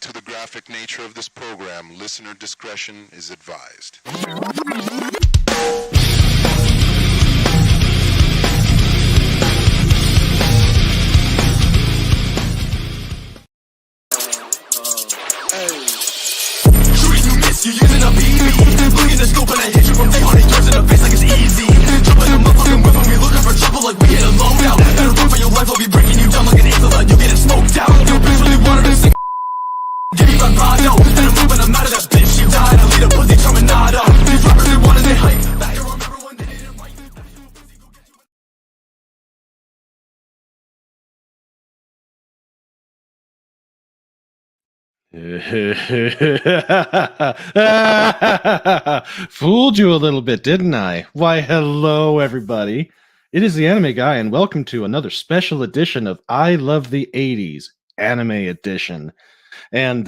to the graphic nature of this program, listener discretion is advised. You using a BB. Look in the scope and I hit you from 300 yards in the face like it's easy. Jump in the motherfucking whip and we looking for trouble like we hit a loadout. Better run for your life, I'll be breaking you down like an angel and you getting smoked out. Your bitch really wanted to sing. Give me my Rado. And I'm moving, I'm out of that bitch. She died, I lead a pussy terminado. These rappers, they wanted they hype. Back and remember when they didn't write. Fooled you a little bit, didn't I? Why, hello, everybody. It is the Anime Guy, and welcome to another special edition of I Love the 80s Anime Edition. And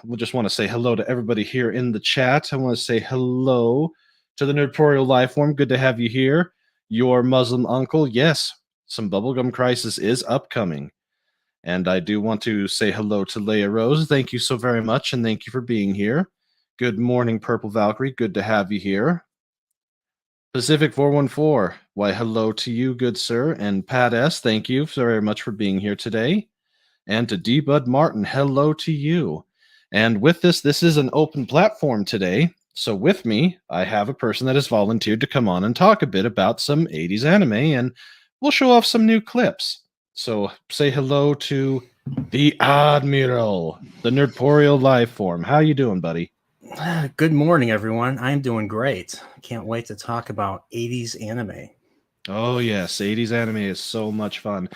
we just want to say hello to everybody here in the chat. I want to say hello to the Nerdporial Lifeform. Good to have you here. Your Muslim uncle. Yes, some Bubblegum Crisis is upcoming. And I do want to say hello to Leia Rose. Thank you so very much, and thank you for being here. Good morning, Purple Valkyrie. Good to have you here. Pacific 414. Why, hello to you, good sir. And Pat S., thank you very much for being here today. And to D. Bud Martin, hello to you. And with this is an open platform today. So with me, I have a person that has volunteered to come on and talk a bit about some 80s anime, and we'll show off some new clips. So say hello to the Admiral, the Nerdporial Lifeform. How you doing, buddy? Good morning, everyone. I'm doing great. Can't wait to talk about 80s anime. Oh, yes. 80s anime is so much fun.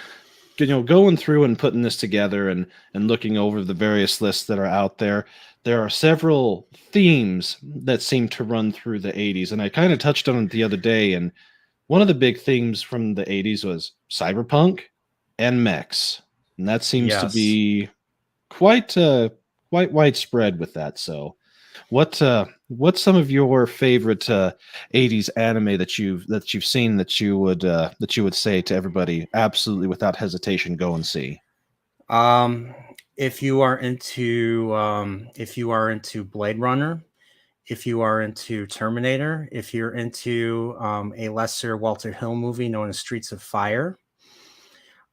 You know, going through and putting this together and looking over the various lists that are out there, there are several themes that seem to run through the 80s. And I kind of touched on it the other day. And one of the big themes from the 80s was cyberpunk and mechs. And that seems to be quite widespread with that. So what's some of your favorite 80s anime that you've seen that you would say to everybody absolutely without hesitation go and see? If you are into Blade Runner, if you are into Terminator, if you're into a lesser Walter Hill movie known as Streets of Fire,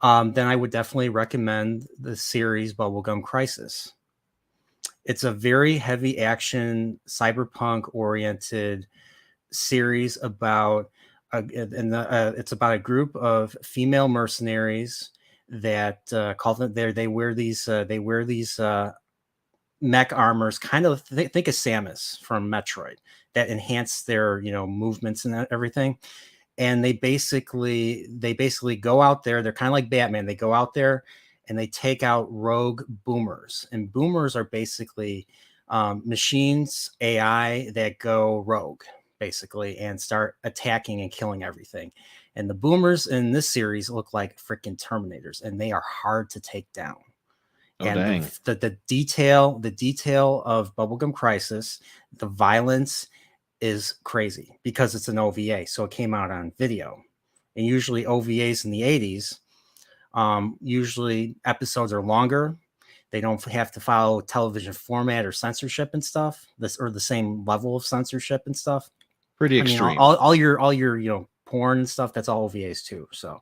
then I would definitely recommend the series Bubblegum Crisis. It's a very heavy action, cyberpunk oriented series about it's about a group of female mercenaries that they wear these mech armors, kind of think of Samus from Metroid, that enhance their movements and everything. And they basically go out there. They're kind of like Batman. They go out there and they take out rogue boomers. And boomers are basically machines, AI that go rogue, basically, and start attacking and killing everything. And the boomers in this series look like freaking Terminators, and they are hard to take down. Oh, and dang. The detail of Bubblegum Crisis, the violence is crazy because it's an OVA, so it came out on video. And usually OVAs in the 80s, usually episodes are longer. They don't have to follow television format or censorship and stuff, or the same level of censorship and stuff. Pretty extreme. I mean, all your porn and stuff, that's all OVAs too. So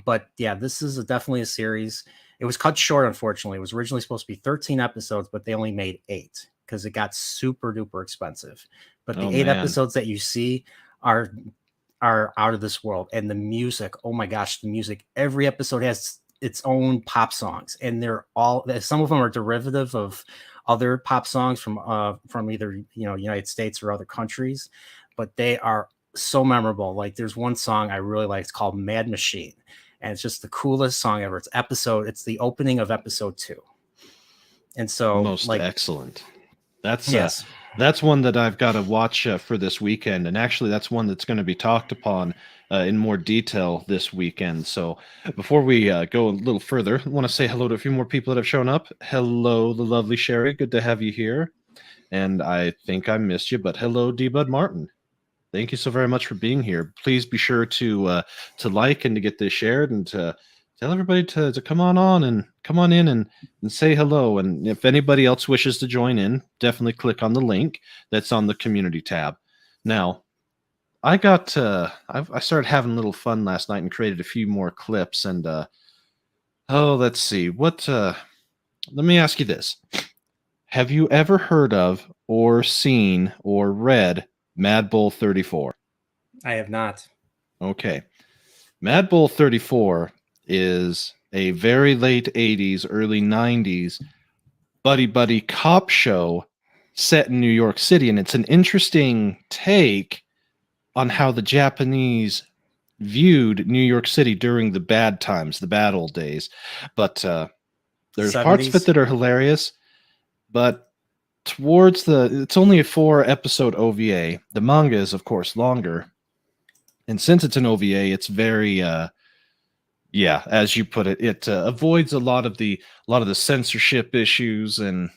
but yeah, this is definitely a series. It was cut short, unfortunately. It was originally supposed to be 13 episodes, but they only made 8 because it got super duper expensive. But the 8 episodes that you see are out of this world. And the music, oh my gosh, the music, every episode has its own pop songs, and some of them are derivative of other pop songs from either United States or other countries, but they are so memorable. Like there's one song I really like, it's called Mad Machine, and it's just the coolest song ever. It's the opening of episode 2. And so most excellent. That's yes. That's one that I've got to watch for this weekend, and actually that's one that's going to be talked upon in more detail this weekend. So before we go a little further, I want to say hello to a few more people that have shown up. Hello, the lovely Sherry. Good to have you here. And I think I missed you, but hello, D. Bud Martin. Thank you so very much for being here. Please be sure to like and to get this shared and to tell everybody to come on in and say hello. And if anybody else wishes to join in, definitely click on the link that's on the community tab. Now, I got I started having a little fun last night and created a few more clips. And let's see what. Let me ask you this: have you ever heard of or seen or read Mad Bull 34? I have not. Okay. Mad Bull 34 is a very late 80s, early 90s buddy cop show set in New York City. And it's an interesting take on how the Japanese viewed New York City during the bad times, the bad old days. But there's parts of it 70s? that are hilarious. But it's only a 4-episode OVA. The manga is, of course, longer. And since it's an OVA, it's very, as you put it, it avoids a lot of the censorship issues and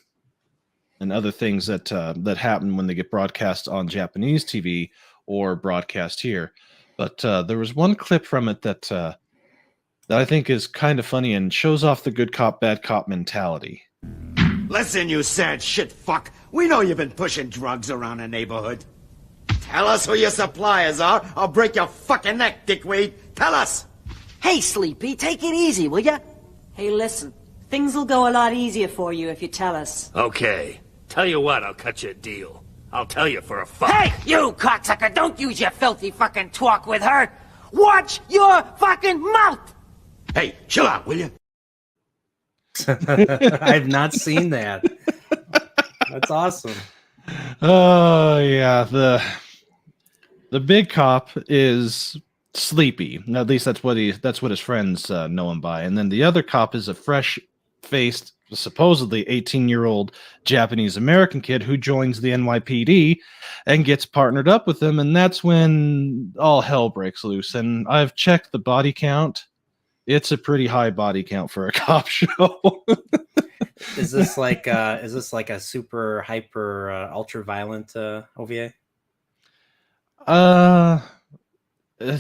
other things that happen when they get broadcast on Japanese TV or broadcast here. But there was one clip from it that I think is kind of funny and shows off the good cop, bad cop mentality. Listen, you sad shit fuck. We know you've been pushing drugs around the neighborhood. Tell us who your suppliers are. I'll break your fucking neck, dickweed. Tell us. Hey, Sleepy, take it easy, will ya? Hey, listen. Things will go a lot easier for you if you tell us. Okay. Tell you what, I'll cut you a deal. I'll tell you for a fuck. Hey, you cocksucker, don't use your filthy fucking talk with her. Watch your fucking mouth. Hey, chill out, will you? I've not seen that. That's awesome. Oh yeah, the big cop is Sleepy. At least that's what his friends know him by. And then the other cop is a fresh-faced, supposedly 18-year-old Japanese American kid who joins the NYPD and gets partnered up with them. And that's when all hell breaks loose. And I've checked the body count. It's a pretty high body count for a cop show. Is this like a super hyper ultra violent OVA?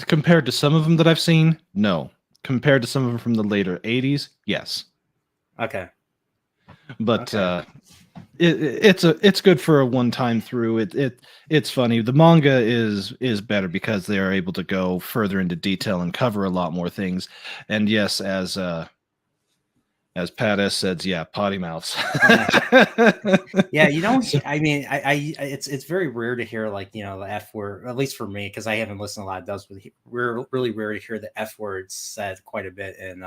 Compared to some of them that I've seen, no. Compared to some of them from the later 80s, yes. Okay. But Okay. It's good for a one-time through. It's funny. The manga is better because they are able to go further into detail and cover a lot more things. And yes, as Pat S said, yeah, potty mouths. Yeah, you know, I mean, it's very rare to hear like, you know, the F word, at least for me, because I haven't listened to a lot of dubs, but we're really rare to hear the F word said quite a bit in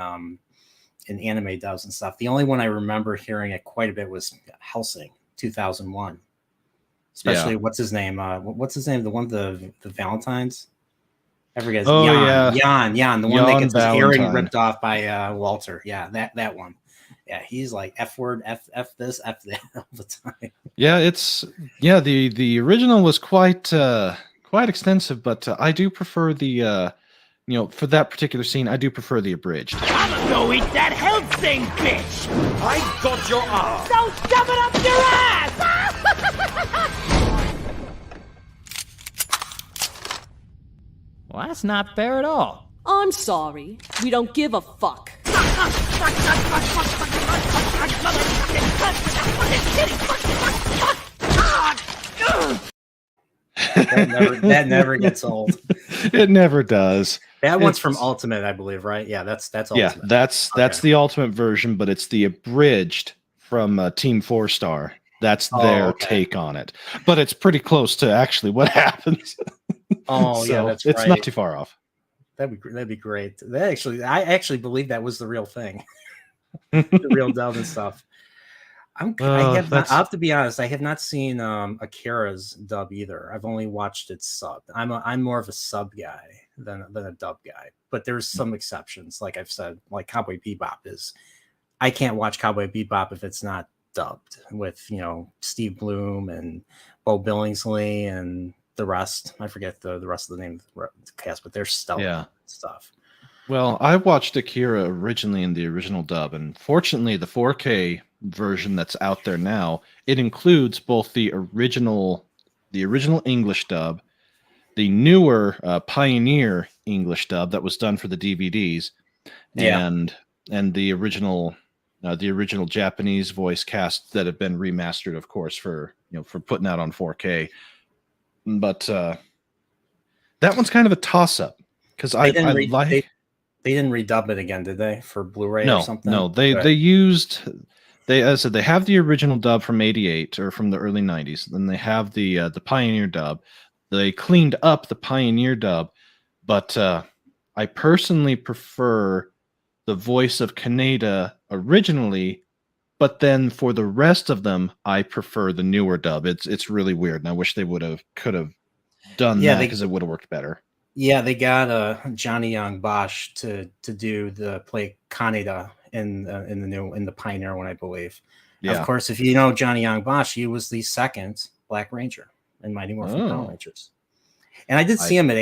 anime dubs and stuff. The only one I remember hearing it quite a bit was Hellsing 2001. Especially what's his name? What's his name? The one the Valentines. I forget. Oh, Jan, the one that gets his earring ripped off by Walter. Yeah, that one. Yeah, he's like F word, F this, F that all the time. Yeah, the original was quite extensive, but I do prefer the for that particular scene, I do prefer the abridged. I'ma go eat that Helsing bitch. I got your arm. So shove it up your ass. Well, that's not fair at all. I'm sorry. We don't give a fuck. That never gets old. It never does. That one's from Ultimate, I believe, right? Yeah, that's Ultimate. Yeah, that's the Ultimate version, but it's the abridged from Team 4-Star. That's their take on it, but it's pretty close to actually what happens. Oh, so yeah, that's it's right. not too far off. That'd be great. I actually believe that was the real thing, the real dub and stuff. I have to be honest. I have not seen Akira's dub either. I've only watched its sub. I'm more of a sub guy than a dub guy. But there's some exceptions. Like I've said, like Cowboy Bebop is. I can't watch Cowboy Bebop if it's not dubbed with Steve Bloom and Bo Billingsley and the rest. I forget the rest of the name of the cast, but they're stellar stuff. Well, I watched Akira originally in the original dub, and fortunately, the 4K version that's out there now, it includes both the original English dub, the newer Pioneer English dub that was done for the DVDs, Yeah. and the original Japanese voice cast that have been remastered, of course, for for putting out on 4K. But that one's kind of a toss up because I like. They didn't redub it again, did they, for Blu-ray or something? No, they used as I said, they have the original dub from '88 or from the early '90s. Then they have the Pioneer dub. They cleaned up the Pioneer dub, but I personally prefer the voice of Kaneda originally, but then for the rest of them, I prefer the newer dub. It's really weird, and I wish they could have done that because it would have worked better. Yeah, they got Johnny Young Bosch to play Kaneda in the Pioneer one, I believe. Yeah. Of course, if you know Johnny Young Bosch, he was the second Black Ranger in Mighty Morphin Power Rangers. And I did see him at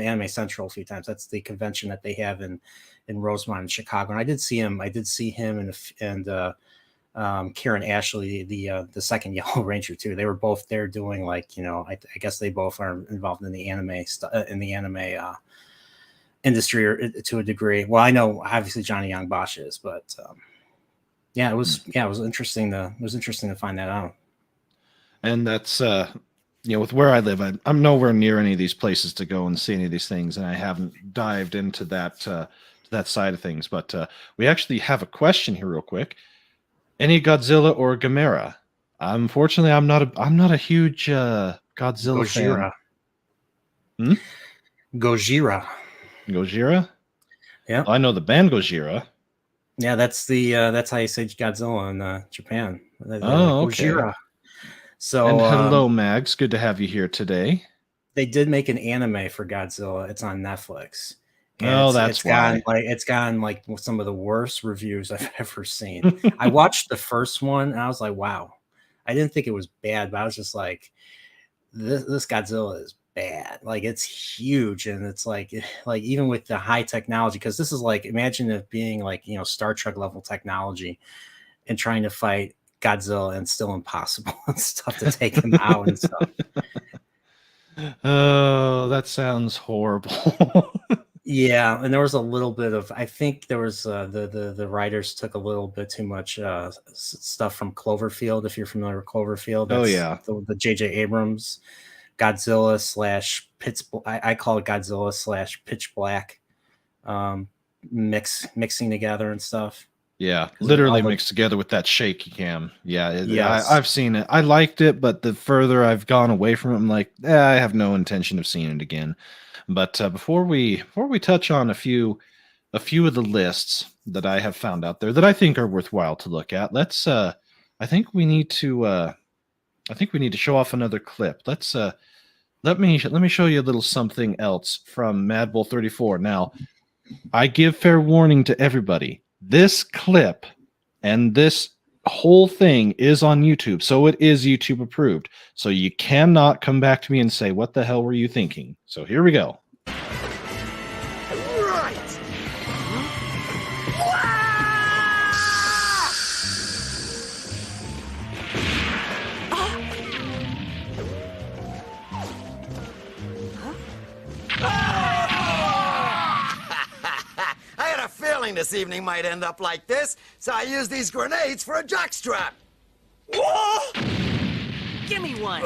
Anime Central a few times. That's the convention that they have in Rosemont in Chicago. And I did see him and Karen Ashley, the second Yellow Ranger too. They were both there doing I guess they both are involved in the anime industry or to a degree. Well, I know obviously Johnny Young Bosch is, but it was interesting to find that out. And that's with where I live, I'm nowhere near any of these places to go and see any of these things, and I haven't dived into that side of things. But we actually have a question here, real quick. Any Godzilla or Gamera? Unfortunately, I'm not a huge Godzilla fan. Gojira? Yeah. I know the band Gojira. Yeah, that's how you say Godzilla in Japan. Okay. Gojira. So and hello, Mags. Good to have you here today. They did make an anime for Godzilla. It's on Netflix. And that's why. It's gotten like some of the worst reviews I've ever seen. I watched the first one and I was like, wow. I didn't think it was bad, but I was just like, this Godzilla is bad. Like, it's huge, and it's like even with the high technology, because this is like, imagine it being like Star Trek level technology and trying to fight Godzilla, and still impossible and stuff to take him out and stuff. Oh, that sounds horrible. Yeah, and there was a little bit of, I think there was the writers took a little bit too much stuff from Cloverfield, if you're familiar with Cloverfield. That's the J.J. Abrams Godzilla / Pitch. I call it Godzilla / Pitch Black mixing together and stuff. Yeah, literally mixed together with that shaky cam. Yeah, I've seen it. I liked it, but the further I've gone away from it, I'm like, I have no intention of seeing it again. But before we touch on a few of the lists that I have found out there that I think are worthwhile to look at, let's. I think we need to show off another clip. Let's. Let me show you a little something else from Mad Bull 34. Now, I give fair warning to everybody. This clip and this whole thing is on YouTube, so it is YouTube approved. So you cannot come back to me and say, what the hell were you thinking? So here we go. This evening might end up like this, so I use these grenades for a jockstrap. Give me one.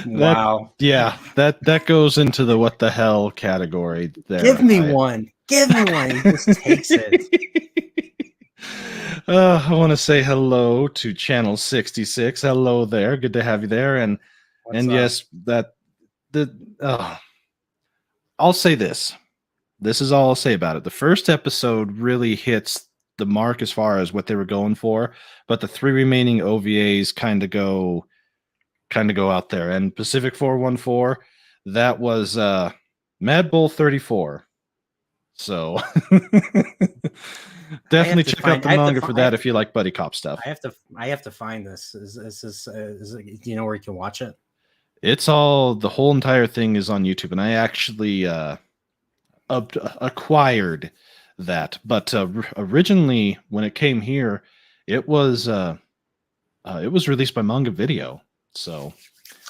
Wow. That goes into the what the hell category there. Give me one. He just takes it. I want to say hello to Channel 66. Hello there. Good to have you there. And yes, I'll say this. This is all I'll say about it. The first episode really hits the mark as far as what they were going for, but the three remaining OVAs kind of go out there. And Pacific 414, that was Mad Bull 34. So definitely check out the manga for that if you like buddy cop stuff. I have to find this. Is do you know where you can watch it? It's all, the whole entire thing is on YouTube, and I actually acquired that. But originally, when it came here, it was released by Manga Video. So,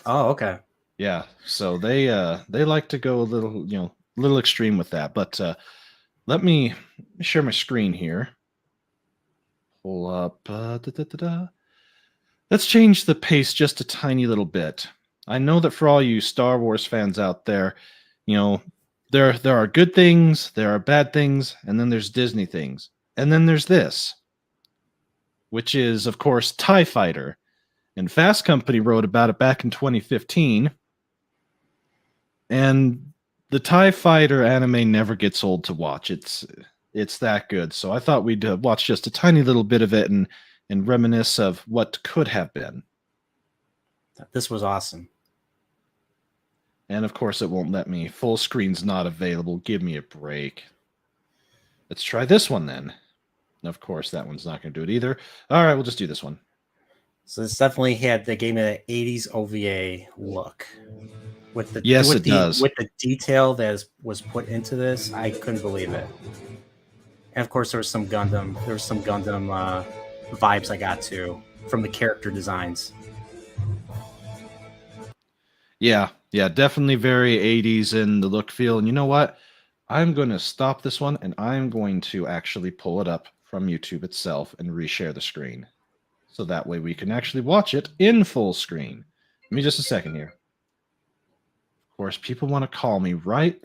Oh, okay. yeah. So they like to go a little, little extreme with that. But let me share my screen here. Pull up. Let's change the pace just a tiny little bit. I know that for all you Star Wars fans out there, there are good things, there are bad things, and then there's Disney things. And then there's this, which is, of course, TIE Fighter. And Fast Company wrote about it back in 2015. And the TIE Fighter anime never gets old to watch. It's that good. So I thought we'd watch just a tiny little bit of it and reminisce of what could have been. This was awesome. And of course, it won't let me. Full screen's not available. Give me a break. Let's try this one then. And of course, that one's not going to do it either. All right, we'll just do this one. So this definitely they gave me an 80s OVA look. With the does. With the detail that was put into this, I couldn't believe it. And of course, there was some Gundam. There was some Gundam vibes I got too from the character designs. Yeah, definitely very 80s in the look, feel. And you know what? I'm going to stop this one, and I'm going to actually pull it up from YouTube itself and reshare the screen. So that way we can actually watch it in full screen. Give me just a second here. Of course, people want to call me, right?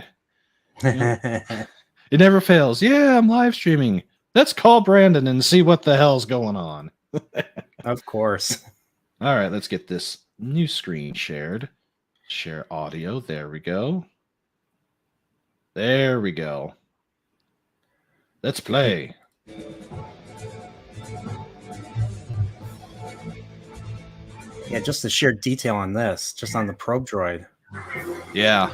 It never fails. Yeah, I'm live streaming. Let's call Brandon and see what the hell's going on. Of course. All right, let's get this new screen shared. Share audio. There we go. There we go. Let's play. Yeah, just the sheer detail on this, just on the probe droid. Yeah.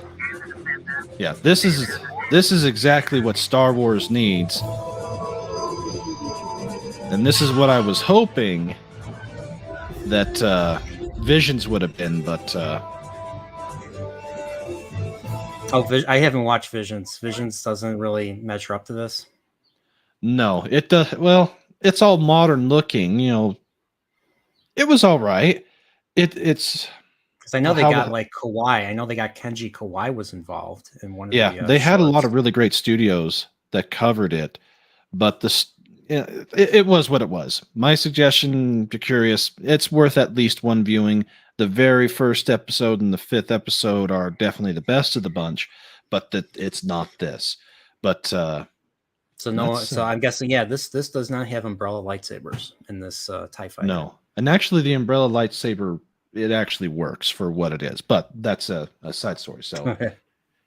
This is exactly what Star Wars needs. And this is what I was hoping that Visions would have been, but I haven't watched Visions. Visions doesn't really measure up to this. No, it does. Well, it's all modern looking. It was all right. It's because I know they got like Kawhi. I know they got Kenji Kawhi was involved in one of the they had a shorts. lot of really great studios that covered it, but it was what it was. My suggestion, if you're curious, it's worth at least one viewing. The very first episode and the 5th episode are definitely the best of the bunch, but it's not this. But so I'm guessing this does not have Umbrella lightsabers in this TIE Fighter. No, and actually the Umbrella lightsaber, it actually works for what it is, but that's a side story. So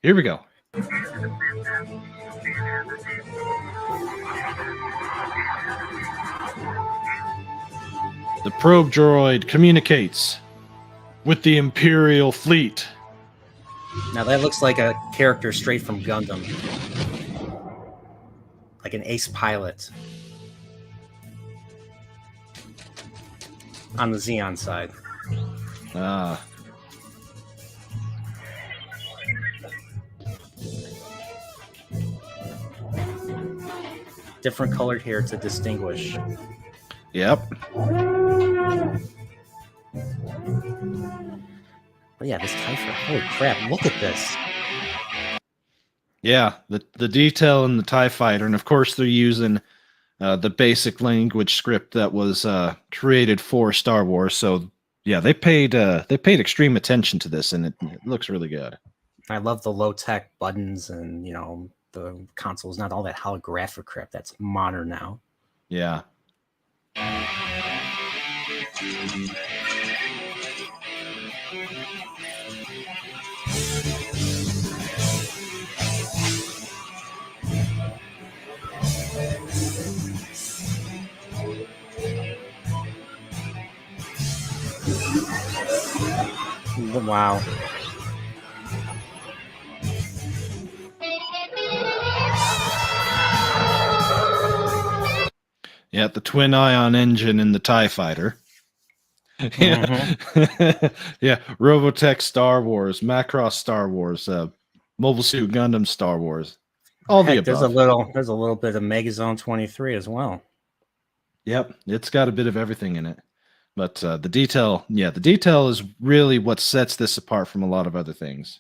here we go. The probe droid communicates with the Imperial fleet. Now that looks like a character straight from Gundam. Like an ace pilot. On the Xeon side. Ah. Different colored hair to distinguish. Yep. But yeah, this TIE Fighter. Holy crap, look at this. Yeah, the detail in the TIE Fighter, and of course they're using the basic language script that was created for Star Wars. So yeah, they paid extreme attention to this, and it looks really good. I love the low tech buttons, and the console's not all that holographic crap that's modern now. Yeah. Wow. Yeah, the twin ion engine in the TIE Fighter. Yeah. Yeah. Robotech Star Wars, Macross Star Wars, Mobile Suit Gundam Star Wars. All the Heck, there's above. there's a little bit of Megazone 23 as well. Yep, it's got a bit of everything in it. But the detail is really what sets this apart from a lot of other things.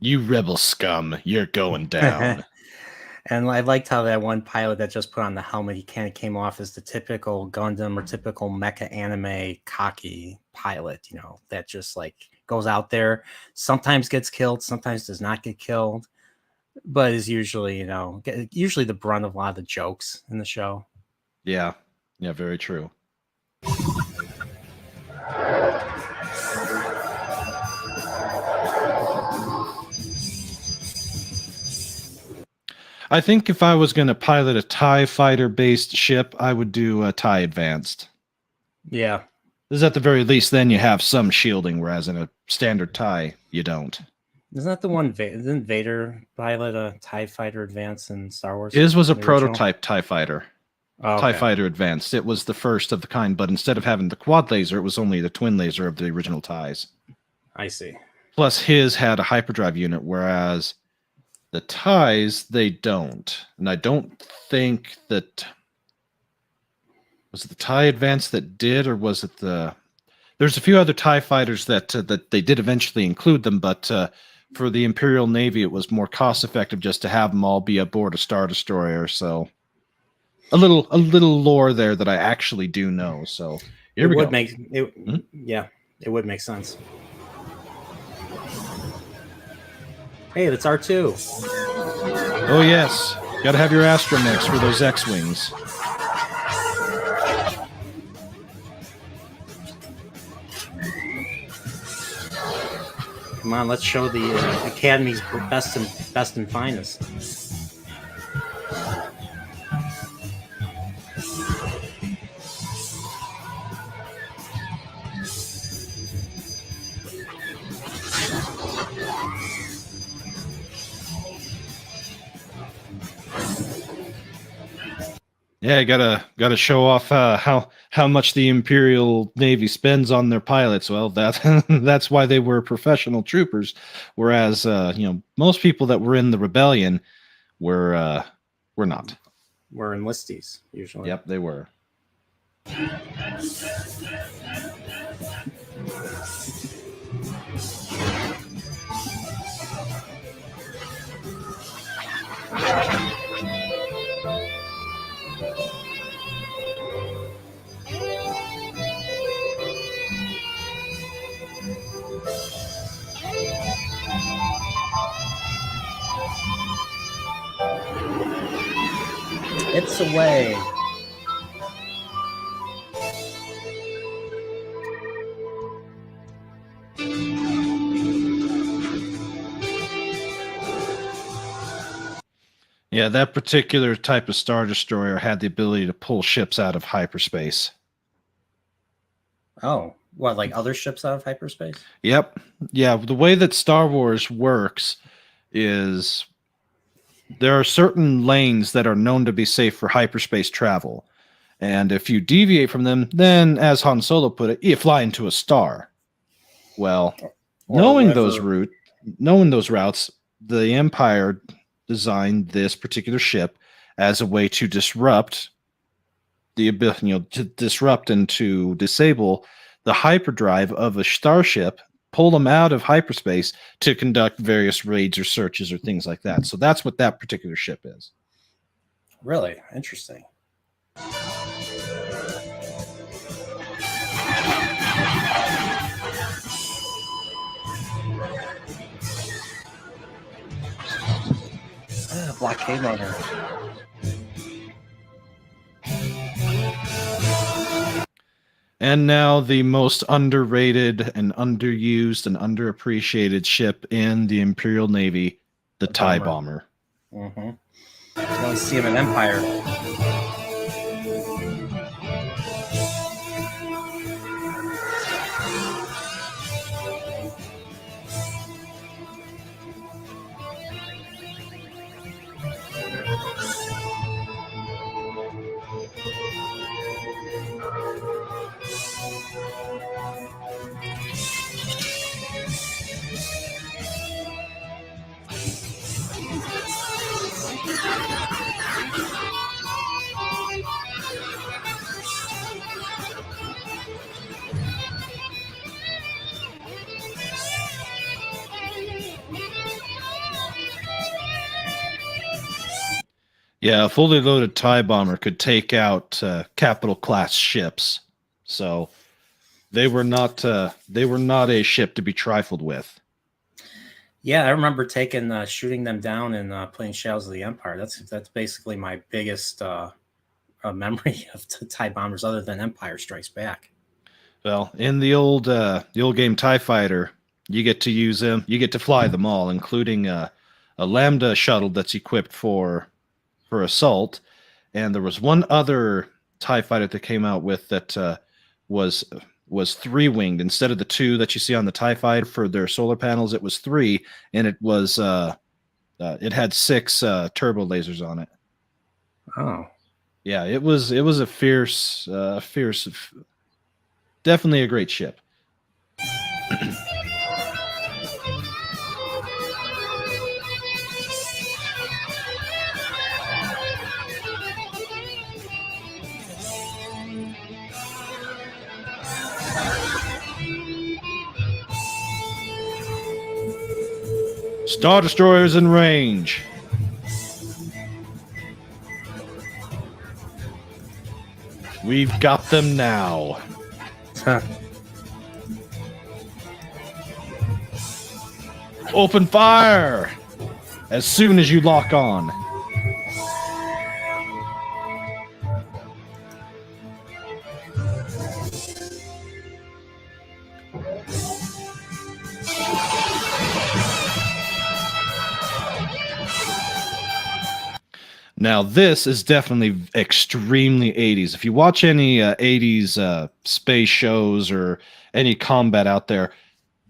You rebel scum, you're going down. And I liked how that one pilot that just put on the helmet, he kind of came off as the typical Gundam or typical mecha anime cocky pilot, you know, that just like goes out there, sometimes gets killed, sometimes does not get killed, but is usually, you know, usually the brunt of a lot of the jokes in the show. Yeah, very true. I think if I was going to pilot a TIE fighter-based ship, I would do a TIE Advanced. Yeah. Because at the very least, then you have some shielding, whereas in a standard TIE, you don't. Isn't that the one, didn't Vader pilot a TIE Fighter Advance in Star Wars? His was a the original? prototype TIE Fighter. Oh, okay. TIE Fighter Advanced. It was the first of the kind, but instead of having the quad laser, it was only the twin laser of the original TIEs. I see. Plus, his had a hyperdrive unit, whereas the TIEs, they don't. And I don't think that... Was it the TIE Advance that did, or was it the... There's a few other TIE fighters that they did eventually include them, but for the Imperial Navy, it was more cost-effective just to have them all be aboard a Star Destroyer, so... A little lore there that I actually do know, so... Here we go. Yeah, it would make sense. Hey, that's R2. Oh, yes. Gotta have your astromechs for those X-Wings. Come on, let's show the Academy's best and finest. Yeah, gotta show off how much the Imperial Navy spends on their pilots. Well, that's why they were professional troopers, whereas most people that were in the rebellion were not. Were enlistees usually. Yep, they were. It's away. Yeah, that particular type of Star Destroyer had the ability to pull ships out of hyperspace. Oh, what, like other ships out of hyperspace? Yep. Yeah, the way that Star Wars works is there are certain lanes that are known to be safe for hyperspace travel. And if you deviate from them, then, as Han Solo put it, you fly into a star. Well, knowing those routes, the Empire designed this particular ship as a way to disrupt and to disable the hyperdrive of a starship, pull them out of hyperspace to conduct various raids or searches or things like that. So that's what that particular ship is. Really interesting. Blockade runner. And now the most underrated and underused and underappreciated ship in the Imperial Navy, the TIE Bomber. Mm-hmm. You don't see him in Empire. Yeah, a fully loaded TIE bomber could take out capital class ships. So they were not a ship to be trifled with. Yeah, I remember shooting them down and playing Shadows of the Empire. That's basically my biggest memory of the TIE bombers, other than Empire Strikes Back. Well, in the old game TIE Fighter, you get to use them. You get to fly them all, including a Lambda shuttle that's equipped for assault. And there was one other TIE Fighter that came out with that was 3-winged instead of the 2 that you see on the TIE Fighter for their solar panels. It was 3, and it was it had 6 turbo lasers on it. Oh, yeah, it was a fierce, definitely a great ship. Star Destroyers in range. We've got them now. Open fire as soon as you lock on. Now, this is definitely extremely 80s. If you watch any 80s space shows or any combat out there,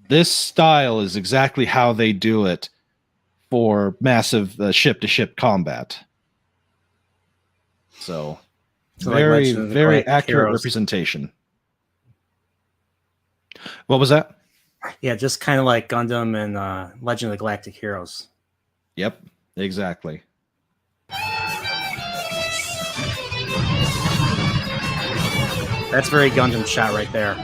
this style is exactly how they do it for massive ship-to-ship combat. So very, like very accurate Heroes. representation. What was that? Yeah, just kind of like Gundam and Legend of the Galactic Heroes. Yep, exactly. That's very Gundam shot right there.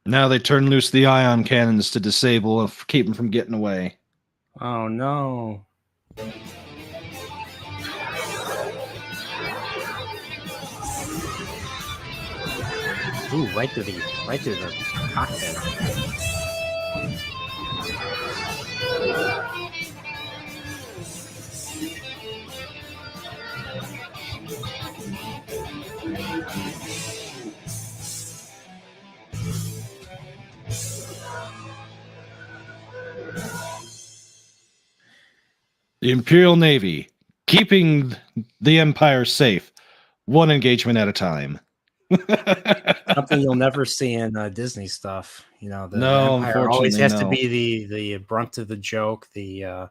Now they turn loose the ion cannons to disable and keep them from getting away. Oh no. Ooh, right through the cockpit. The Imperial Navy, keeping the Empire safe, one engagement at a time. Something you'll never see in Disney stuff. You know, the No, Empire always has to unfortunately, be the brunt of the joke, the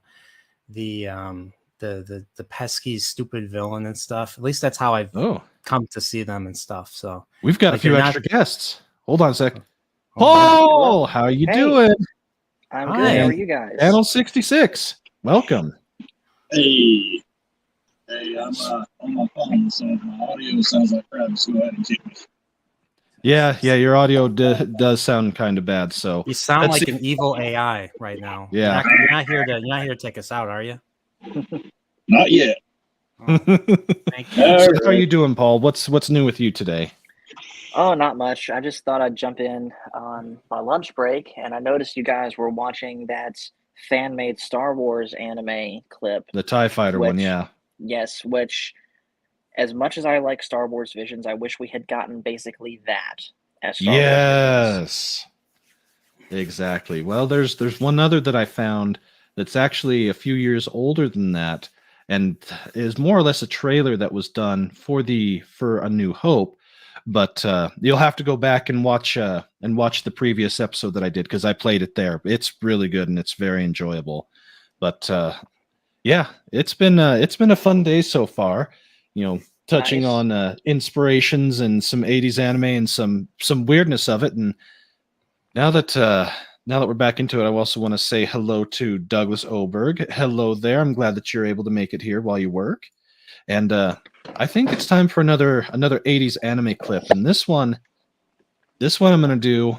pesky, stupid villain and stuff. At least that's how I've come to see them and stuff. So We've got like, a few they're extra guests. Hold on a sec. Oh, Paul, how are you hey. doing? I'm Hi. good. How are you guys? Channel 66. Welcome. Hey, I'm on my phone, so my audio sounds like crap. So go ahead and kick me. Yeah, your audio does sound kind of bad. So You sound let's like see. an evil AI right now. Yeah. You're not here to take us out, are you? Not yet. Thank you. So how are you doing, Paul? What's new with you today? Oh, not much. I just thought I'd jump in on my lunch break, and I noticed you guys were watching that fan-made Star Wars anime clip. The TIE Fighter one, Which, yeah. yes, which, as much as I like Star Wars Visions, I wish we had gotten basically that as Star Wars Visions. Yes. Exactly. Well, there's one other that I found that's actually a few years older than that, and is more or less a trailer that was done for A New Hope. But you'll have to go back and watch the previous episode that I did, because I played it there. It's really good and it's very enjoyable. But yeah, it's been a fun day so far. You know, touching Nice. on inspirations and some 80s anime and some weirdness of it. And now that we're back into it, I also want to say hello to Douglas Oberg. Hello there. I'm glad that you're able to make it here while you work. And I think it's time for another 80s anime clip. And this one I'm going to do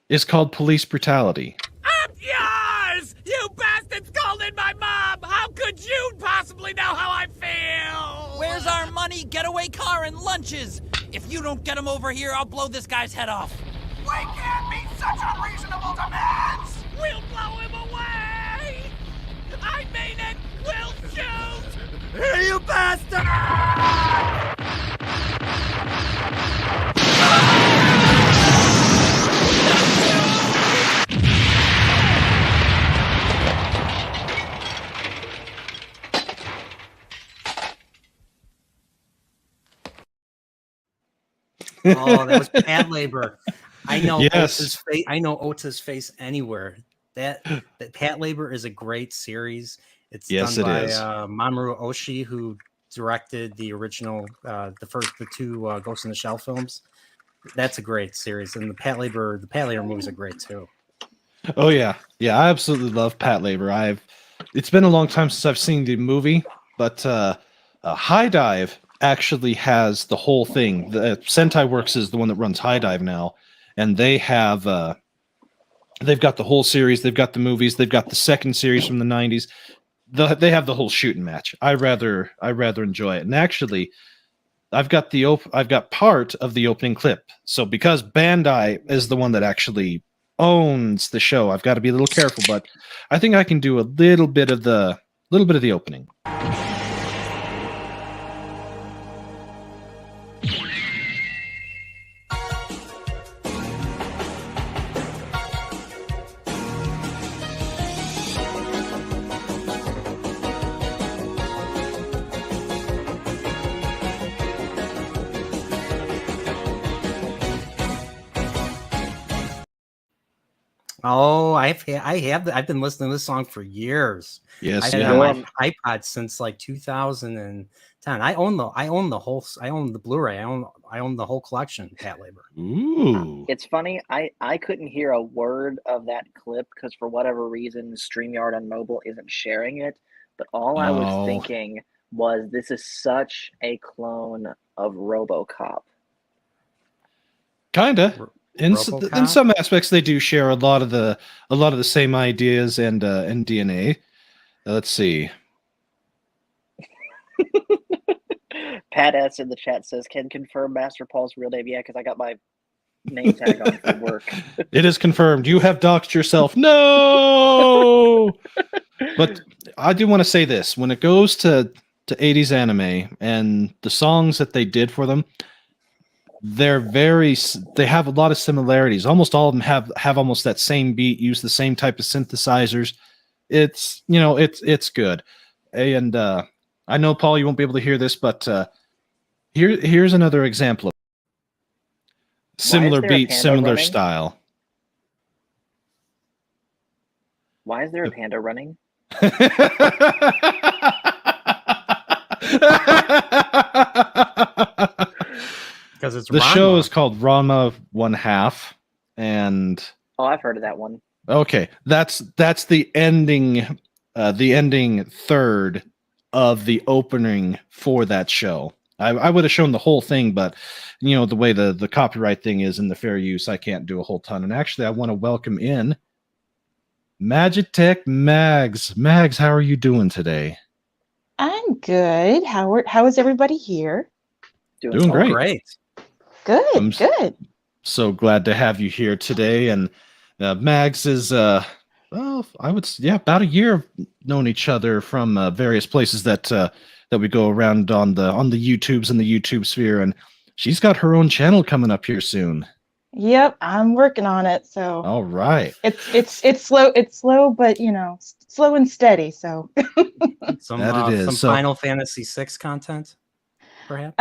is called Police Brutality. I'm yours! You bastards called in my mom! How could you possibly know how I feel? Where's our money, getaway car, and lunches? If you don't get him over here, I'll blow this guy's head off. We can't meet such unreasonable demands! We'll blow him away! I mean it! We'll shoot! Hey, you bastard! Oh, that was Pat Labor. I know Yes. Ota's face. I know Ota's face anywhere. That Pat Labor is a great series. It's Yes, done it by is. Mamoru Oshii, who directed the original, the two Ghost in the Shell films. That's a great series, and the Pat Labor movies are great too. Oh yeah, I absolutely love Pat Labor. It's been a long time since I've seen the movie, but High Dive actually has the whole thing. The Sentai Works is the one that runs High Dive now, and they have they've got the whole series. They've got the movies. They've got the second series from the '90s. They have the whole shooting match. I rather enjoy it, and actually, I've got part of the opening clip. So because Bandai is the one that actually owns the show, I've got to be a little careful, but I think I can do a little bit of the opening. Oh, I've been listening to this song for years. Yes, I've had it on my iPod since like 2010. I own the Blu-ray. I own the whole collection. Pat Labor. Ooh. It's funny. I couldn't hear a word of that clip because for whatever reason, StreamYard on mobile isn't sharing it. But all I was thinking was, this is such a clone of RoboCop. Kinda. In some aspects, they do share a lot of the same ideas and DNA. Let's see. Pat S in the chat says, "Can confirm Master Paul's real name." Yeah, because I got my name tag on for work. It is confirmed. You have doxed yourself. No. But I do want to say this: when it goes to 80s anime and the songs that they did for them, they have a lot of similarities. Almost all of them have almost that same beat, use the same type of synthesizers. It's good. And I know, Paul, you won't be able to hear this, but here's another example of similar beat, similar running? style. Why is there a panda running? Because it's the Ranma. show is called Ranma 1/2, and Oh, I've heard of that one. okay, that's the ending third of the opening for that show. I would have shown the whole thing, but the way the copyright thing is in the fair use, I can't do a whole ton. And actually, I want to welcome in Magitech Mags. Mags, how are you doing today? I'm good. How is everybody here? Doing great. Good, I'm good. so glad to have you here today. And Mags is, well, about a year of known each other from various places that we go around on the YouTubes and the YouTube sphere. And she's got her own channel coming up here soon. Yep, I'm working on it. So all right, it's slow, but slow and steady. So some That it is. some So- Final Fantasy VI content, perhaps.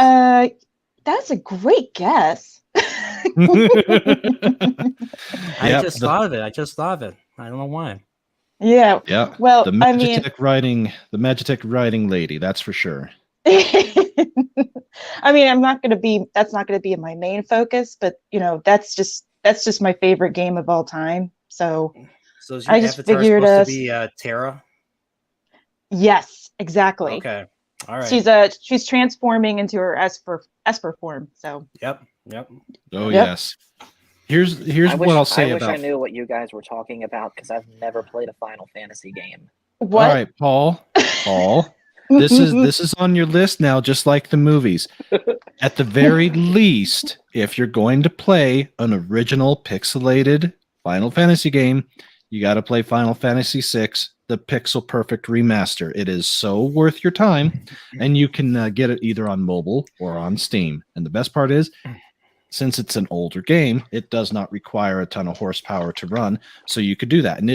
that's a great guess. I just thought of it. I don't know why. Yeah. Yeah. Well, the Magitech writing lady, that's for sure. I mean, that's not gonna be my main focus, but that's just my favorite game of all time. So is your I just avatar figured supposed to be Terra? Yes, exactly. Okay. All right. She's transforming into her Esper form. So Yep. Oh Yep. yes. Here's I what I'll say wish about. I knew what you guys were talking about because I've never played a Final Fantasy game. What? All right, Paul. This is on your list now, just like the movies. At the very least, if you're going to play an original pixelated Final Fantasy game, you got to play Final Fantasy VI, the Pixel Perfect Remaster. It is so worth your time, and you can get it either on mobile or on Steam. And the best part is, since it's an older game, it does not require a ton of horsepower to run, so you could do that. And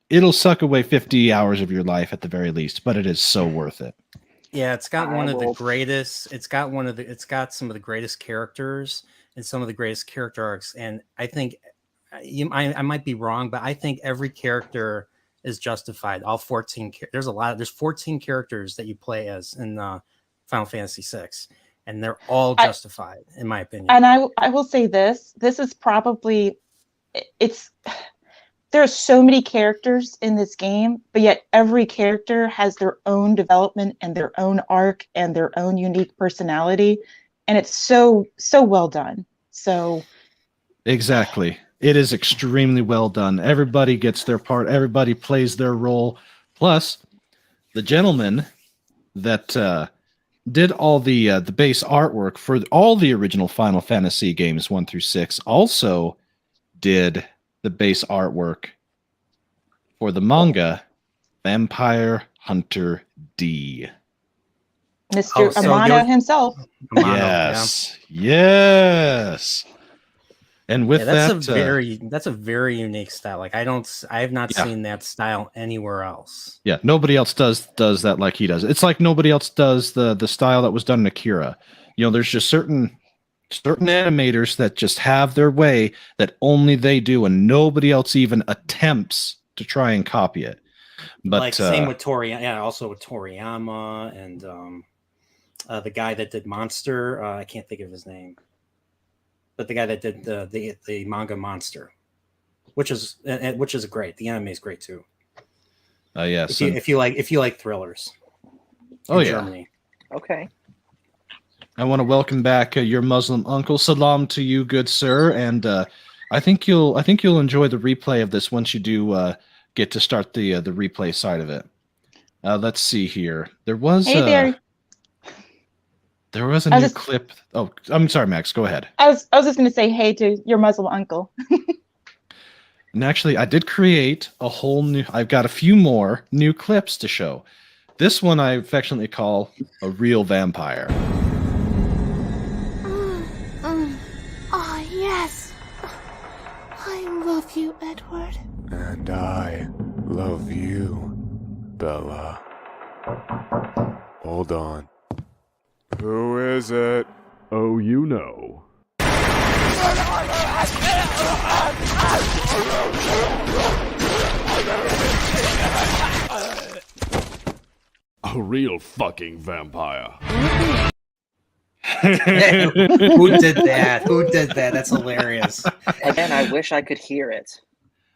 it'll suck away 50 hours of your life at the very least, but it is so worth it. Yeah, it's got the greatest. It's got some of the greatest characters and some of the greatest character arcs. And I think I might be wrong, but I think every character is justified. All 14. There's 14 characters that you play as in Final Fantasy VI, and they're all justified, in my opinion. And I will say this is probably there are so many characters in this game, but yet every character has their own development and their own arc and their own unique personality, and it's so well done. So exactly, it is extremely well done. Everybody gets their part. Everybody plays their role. Plus, the gentleman that did all the base artwork for all the original Final Fantasy games 1 through 6 also did the base artwork for the manga Vampire Hunter D. Mr. Amano himself. Yes. And with that's a very unique style. Like I have not seen that style anywhere else. Yeah, nobody else does that like he does. It's like nobody else does the style that was done in Akira. There's just certain animators that just have their way that only they do, and nobody else even attempts to try and copy it. But like same with Toriyama, also with Toriyama and the guy that did Monster. I can't think of his name, but the guy that did the manga Monster, which is great. The anime is great too. Yes. If you like thrillers. Oh yeah. Germany. Okay. I want to welcome back your Muslim uncle. Salam to you, good sir. And I think you'll enjoy the replay of this once you do get to start the replay side of it. Let's see here. There was a new clip. Oh, I'm sorry, Max. Go ahead. I was just going to say hey to your Muslim uncle. And actually, I did create a whole new. I've got a few more new clips to show. This one I affectionately call a real vampire. Oh, yes. I love you, Edward. And I love you, Bella. Hold on. Who is it? Oh, you know. A real fucking vampire. Who did that? Who did that? That's hilarious. Again, I wish I could hear it.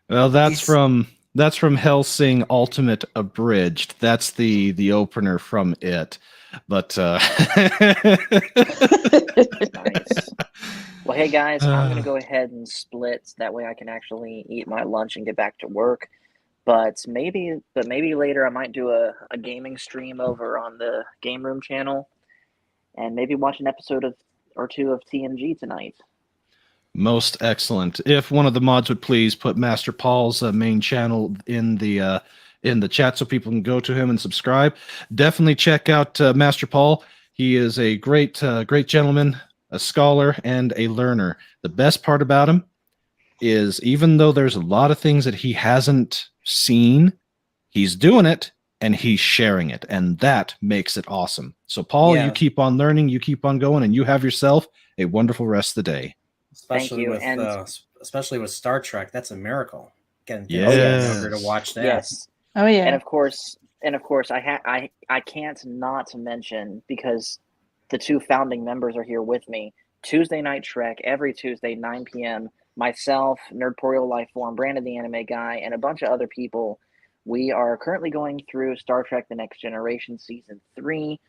Well, that's from Hellsing Ultimate Abridged. That's the opener from it. But Nice. Well, hey guys, I'm gonna go ahead and split. That way, I can actually eat my lunch and get back to work. But maybe later I might do a gaming stream over on the Game Room channel, and maybe watch an episode or two of TNG tonight. Most excellent. If one of the mods would please put Master Paul's main channel in the chat so people can go to him and subscribe. Definitely check out Master Paul. He is a great gentleman, a scholar, and a learner. The best part about him is, even though there's a lot of things that he hasn't seen, he's doing it and he's sharing it, and that makes it awesome. So Paul, you keep on learning, you keep on going, and you have yourself a wonderful rest of the day. Especially with Star Trek, that's a miracle. Getting younger to watch that. Yes. Oh yeah. And of course, I can't not mention, because the two founding members are here with me. Tuesday Night Trek, every Tuesday, 9 p.m. Myself, Nerdporial Lifeform, Brandon the Anime Guy, and a bunch of other people. We are currently going through Star Trek The Next Generation Season 3.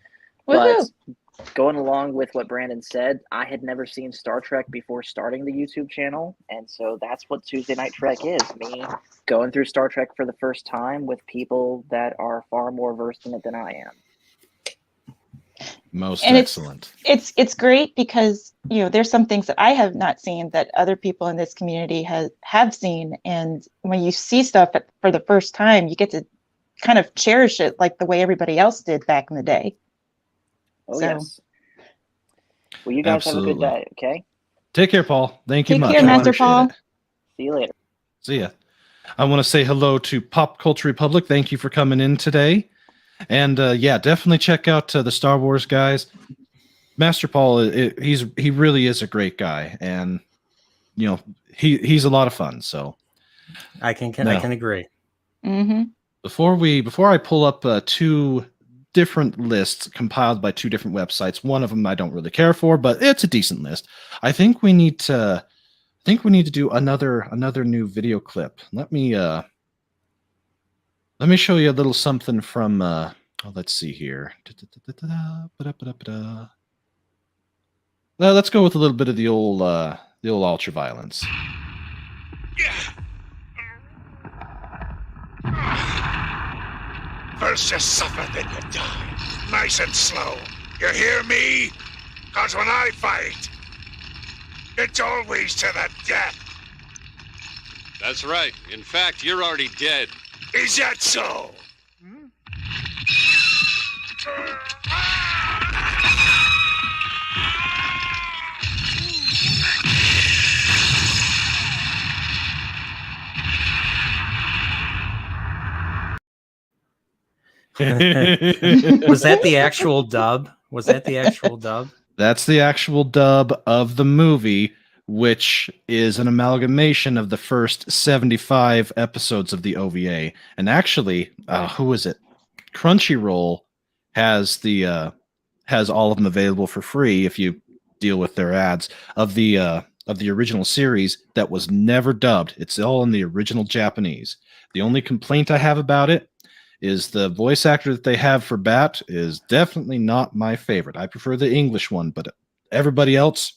Woohoo! But going along with what Brandon said, I had never seen Star Trek before starting the YouTube channel, and so that's what Tuesday Night Trek is. Me going through Star Trek for the first time with people that are far more versed in it than I am. Most And excellent. It's great because, you know, there's some things that I have not seen that other people in this community have seen, and when you see stuff for the first time, you get to kind of cherish it like the way everybody else did back in the day. Oh, yes. Well, you guys have a good day, okay? Take care, Paul. Thank you much. Take care, I Master appreciate Paul. it. See you later. See ya. I want to say hello to Pop Culture Republic. Thank you for coming in today. And yeah, definitely check out the Star Wars guys. Master Paul, he really is a great guy, and you know he's a lot of fun. So I can agree. Mm-hmm. Before I pull up two different lists compiled by two different websites, one of them I don't really care for, but it's a decent list. I think we need to do another new video clip. Let me show you a little something from let's see here. Let's go with a little bit of the old ultraviolence. First you suffer, then you die. Nice and slow. You hear me? Cause when I fight, it's always to the death. That's right. In fact, you're already dead. Is that so? Was that the actual dub? That's the actual dub of the movie, which is an amalgamation of the first 75 episodes of the OVA. And actually, who is it? Crunchyroll has all of them available for free if you deal with their ads of the original series that was never dubbed. It's all in the original Japanese. The only complaint I have about it is the voice actor that they have for Bat is definitely not my favorite. I prefer the English one, but everybody else,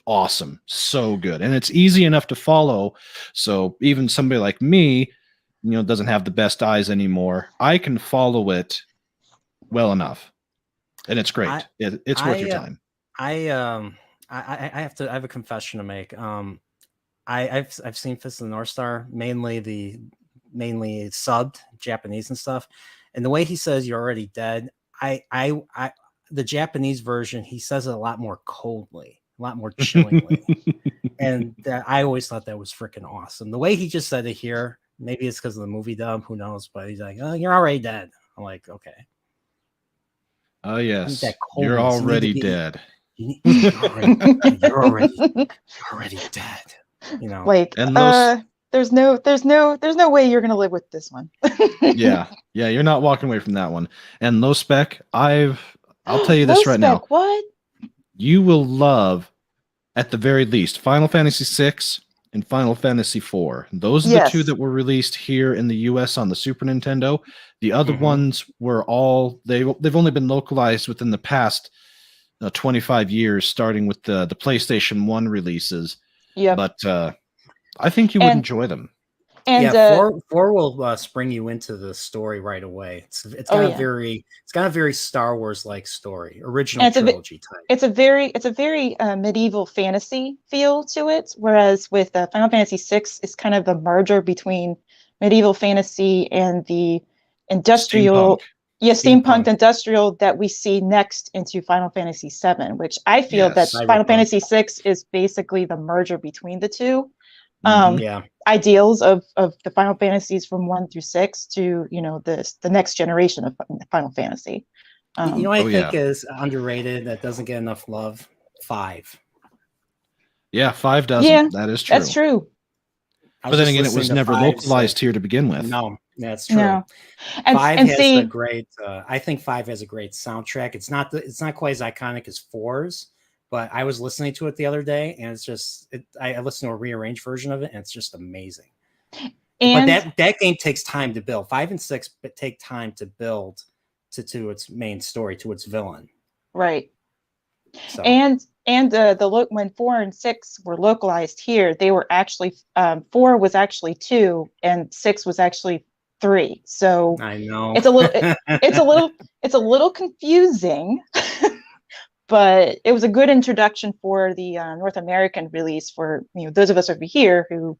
awesome. So good. And it's easy enough to follow. So even somebody like me, doesn't have the best eyes anymore, I can follow it well enough. And it's great. It's worth your time. I have a confession to make. I've seen Fist of the North Star, mainly subbed Japanese and stuff, and the way he says you're already dead, the Japanese version, he says it a lot more coldly, a lot more chillingly. And I always thought that was freaking awesome. The way he just said it here, maybe it's because of the movie dub, who knows, but he's like, oh, you're already dead. I'm like, okay. Oh yes, you're already dead. You're already dead. Like, and those... there's no way you're gonna live with this one. yeah, you're not walking away from that one. And low spec, I'll tell you this right now. What? You will love, at the very least, Final Fantasy VI and Final Fantasy IV. Those are the two that were released here in the US on the Super Nintendo. The other ones were all they've only been localized within the past 25 years, starting with the PlayStation 1 releases. Yeah, but I think you would enjoy them. And yeah, four will spring you into the story right away. It's got a very Star Wars like story, original trilogy type. It's a very medieval fantasy feel to it, whereas with Final Fantasy VI, it's kind of a merger between medieval fantasy and the industrial, steampunk industrial that we see next into Final Fantasy VII, which I feel that Final Fantasy VI is basically the merger between the two. Ideals of the Final Fantasies from 1 through 6 to the next generation of Final Fantasy. I think is underrated that doesn't get enough love. 5. Yeah, 5 doesn't. Yeah, that is true. That's true. But then again, it was never localized here to begin with. No, that's true. No. 5 has a great. I think 5 has a great soundtrack. It's not quite as iconic as 4's. But I was listening to it the other day, and it's just I listened to a rearranged version of it, and it's just amazing. But that game takes time to build. 5 and 6 take time to build to its main story, to its villain. Right. So. And when 4 and 6 were localized here, they were actually 4 was actually 2, and 6 was actually 3. So I know it's a little confusing. But it was a good introduction for the North American release for those of us over here who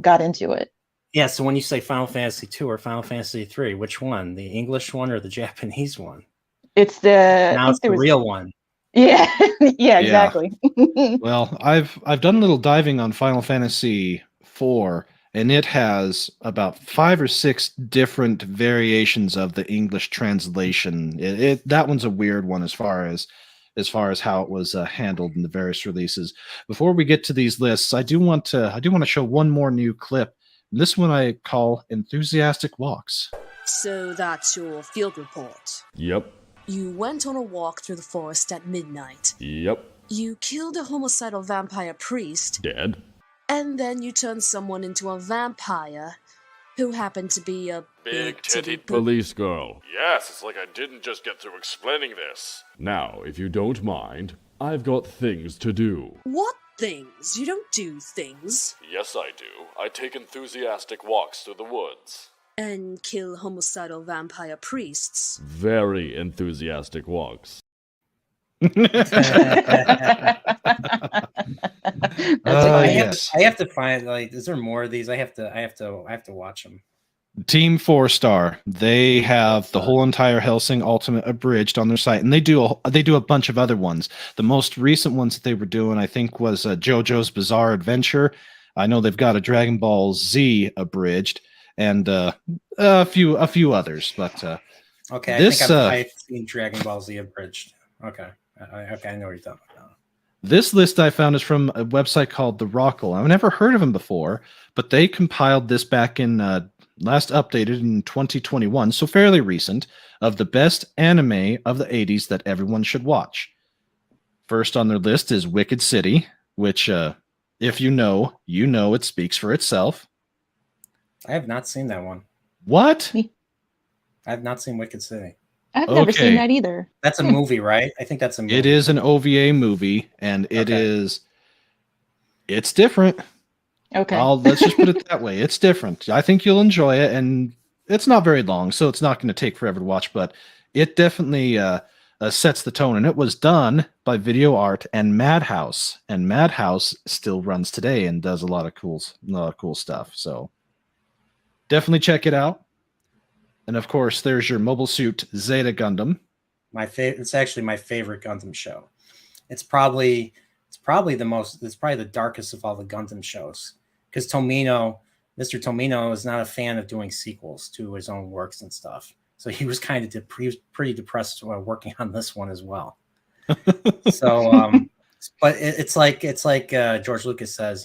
got into it. Yeah. So when you say Final Fantasy 2 or Final Fantasy 3, which one? The English one or the Japanese one? It's the real one. Yeah. Yeah. Exactly. Well, I've done a little diving on Final Fantasy 4, and it has about 5 or 6 different variations of the English translation. That one's a weird one as far as how it was handled in the various releases. Before we get to these lists, I do want to show one more new clip. This one I call Enthusiastic Walks. So that's your field report. Yep. You went on a walk through the forest at midnight. Yep. You killed a homicidal vampire priest. Dead. And then you turned someone into a vampire who happened to be a big-titted police girl. Yes, it's like I didn't just get through explaining this. Now, if you don't mind, I've got things to do. What things? You don't do things. Yes, I do. I take enthusiastic walks through the woods. And kill homicidal vampire priests. Very enthusiastic walks. I have to find is there more of these? I have to watch them. Team 4-Star, they have the whole entire Hellsing Ultimate abridged on their site, and they do a bunch of other ones. The most recent ones that they were doing, I think, was JoJo's Bizarre Adventure. I know they've got a Dragon Ball Z abridged, and a few others. But okay, I think I've seen Dragon Ball Z abridged. Okay, I know what you're talking about. This list I found is from a website called The Rockle. I've never heard of them before, but they compiled this back in last updated in 2021, so fairly recent, of the best anime of the 80s that everyone should watch. First on their list is Wicked City, which, if you know, it speaks for itself. I have not seen that one. What? I have not seen Wicked City. I've never seen that either. That's a movie, right? I think that's a movie. It is an OVA movie, and it's different. Okay. Let's just put it that way. It's different. I think you'll enjoy it, and it's not very long, so it's not going to take forever to watch, but it definitely sets the tone, and it was done by Video Art and Madhouse, and Madhouse still runs today and does a lot of cool stuff, so definitely check it out. And of course, there's your Mobile Suit Zeta Gundam. It's actually my favorite Gundam show. It's probably the darkest of all the Gundam shows, because Mr. Tomino is not a fan of doing sequels to his own works and stuff. So he was pretty depressed working on this one as well. So, but it's like George Lucas says,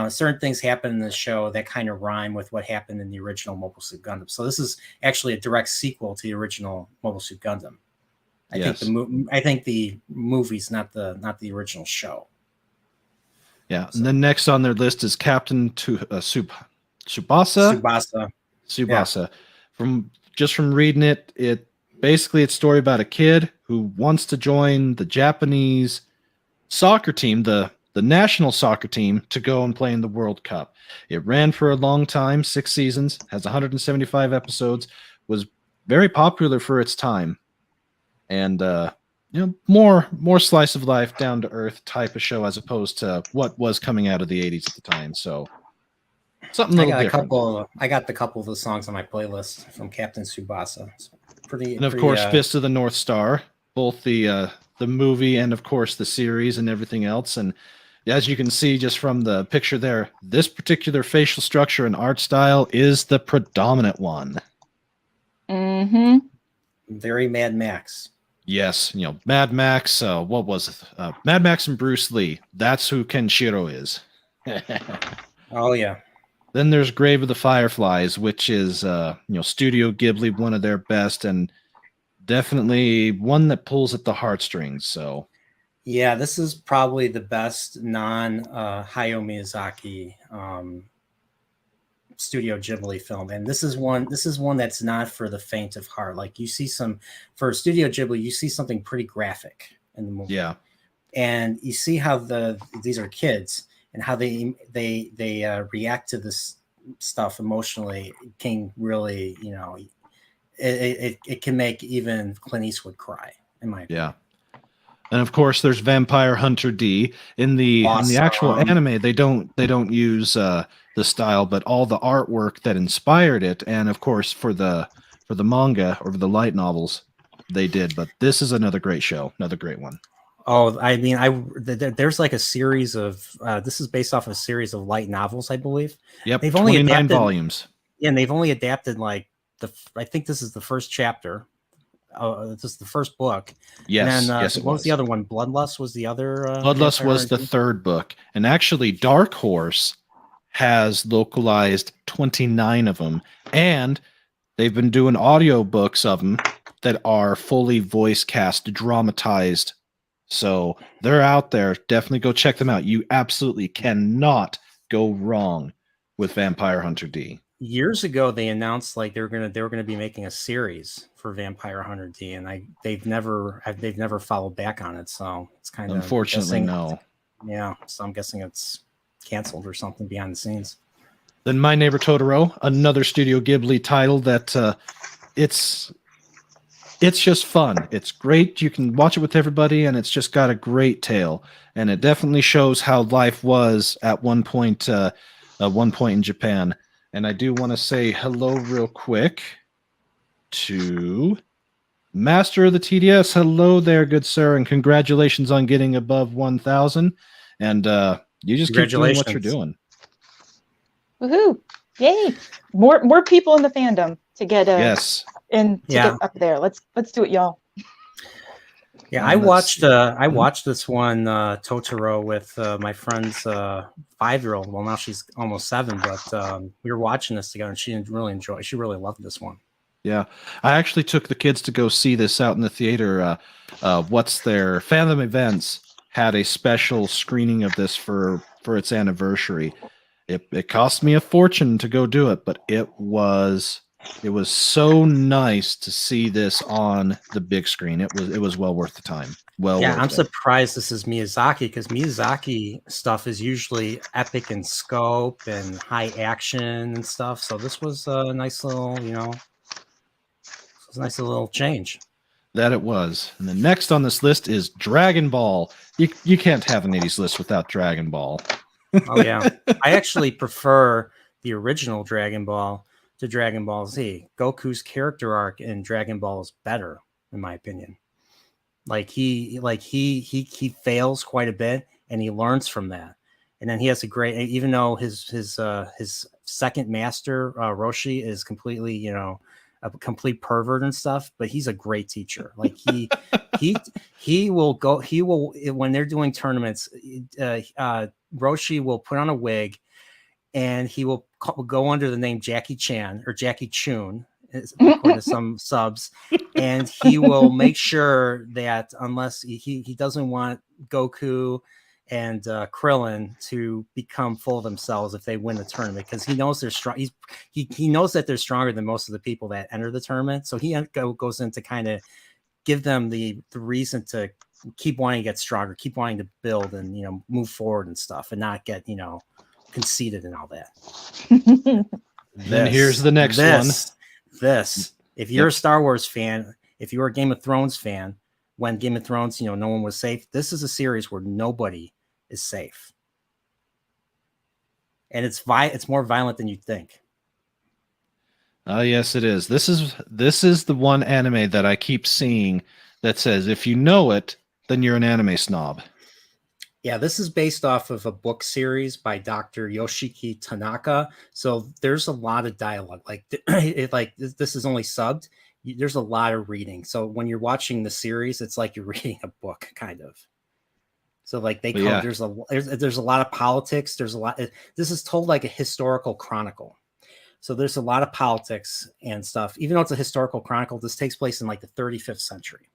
certain things happen in the show that kind of rhyme with what happened in the original Mobile Suit Gundam. So this is actually a direct sequel to the original Mobile Suit Gundam. I think the movie's not the original show. Yeah, and then next on their list is Captain Tsubasa. Yeah. From reading it, it's a story about a kid who wants to join the Japanese soccer team, the the national soccer team to go and play in the World Cup. It ran for a long time, 6 seasons, has 175 episodes, was very popular for its time, and more slice of life, down to earth type of show as opposed to what was coming out of the 80s at the time. So something a little different. I got the couple of the songs on my playlist from Captain Tsubasa. It's pretty, and of course, Fist of the North Star, both the movie and of course the series and everything else. And as you can see just from the picture there, this particular facial structure and art style is the predominant one. Mm-hmm. Very Mad Max. Yes, Mad Max. What was it? Mad Max and Bruce Lee. That's who Kenshiro is. Oh yeah. Then there's Grave of the Fireflies, which is Studio Ghibli, one of their best, and definitely one that pulls at the heartstrings. So yeah, this is probably the best non Hayao Miyazaki Studio Ghibli film, and this is one that's not for the faint of heart. Like you see for Studio Ghibli, you see something pretty graphic in the movie. Yeah, and you see how these are kids and how they react to this stuff emotionally can really, it can make even Clint Eastwood cry, in my opinion. Yeah. And of course, there's Vampire Hunter D. In the actual anime, they don't use the style, but all the artwork that inspired it, and of course for the manga or the light novels, they did. But this is another great show, another great one. Oh, I mean, there's like a series of this is based off of a series of light novels, I believe. Yep, they've only 29 volumes. Yeah, and they've only adapted like I think this is the first chapter. This is the first book. Yes, and then, yes. What was the other one? Bloodlust was the other. Bloodlust was the third book, and actually, Dark Horse has localized 29 of them, and they've been doing audiobooks of them that are fully voice cast, dramatized. So they're out there. Definitely go check them out. You absolutely cannot go wrong with Vampire Hunter D. Years ago, they announced like they were gonna be making a series for Vampire Hunter D, and they've never followed back on it. So it's kind of unfortunately no. Yeah, so I'm guessing it's canceled or something behind the scenes. Then My Neighbor Totoro, another Studio Ghibli title that it's just fun. It's great. You can watch it with everybody, and it's just got a great tale. And it definitely shows how life was at one point in Japan. And I do want to say hello real quick to Master of the TDS. Hello there, good sir, and congratulations on getting above 1,000. And you just keep doing what you're doing. Woohoo! Yay! More people in the fandom to get yes. Get up there. Let's do it, y'all. Yeah, I watched this one Totoro with my friend's 5-year-old. Well, now she's almost 7, but we were watching this together, and she really loved this one. Yeah, I actually took the kids to go see this out in the theater. What's their Fathom Events had a special screening of this for its anniversary. It cost me a fortune to go do it, but it was so nice to see this on the big screen. It was well worth the time. I'm surprised this is Miyazaki, because Miyazaki stuff is usually epic in scope and high action and stuff. So this was a nice little, change. That it was. And the next on this list is Dragon Ball. You can't have an 80s list without Dragon Ball. Oh yeah, I actually prefer the original Dragon Ball to Dragon Ball Z. Goku's character arc in Dragon Ball is better, in my opinion. He fails quite a bit, and he learns from that. And then he has a great, even though his second master Roshi is completely, a complete pervert and stuff, but he's a great teacher. Like he will when they're doing tournaments, Roshi will put on a wig, and he will go under the name Jackie Chan or Jackie Chun, according to some subs, and he will make sure that unless he doesn't want Goku and Krillin to become full of themselves if they win the tournament, because he knows they're strong. He knows that they're stronger than most of the people that enter the tournament, so he goes in to kind of give them the reason to keep wanting to get stronger, keep wanting to build and, move forward and stuff, and not get, conceited and all that. Then here's the next one. If you're a Star Wars fan, if you're a Game of Thrones fan, when Game of Thrones, no one was safe, this is a series where nobody is safe. And it's more violent than you think. Yes, it is. This is the one anime that I keep seeing that says if you know it, then you're an anime snob. Yeah, this is based off of a book series by Dr. Yoshiki Tanaka. So there's a lot of dialogue. This is only subbed. There's a lot of reading. So when you're watching the series, it's like you're reading a book, kind of. So there's a lot of politics. There's a lot. This is told like a historical chronicle. So there's a lot of politics and stuff. Even though it's a historical chronicle, this takes place in like the 35th century.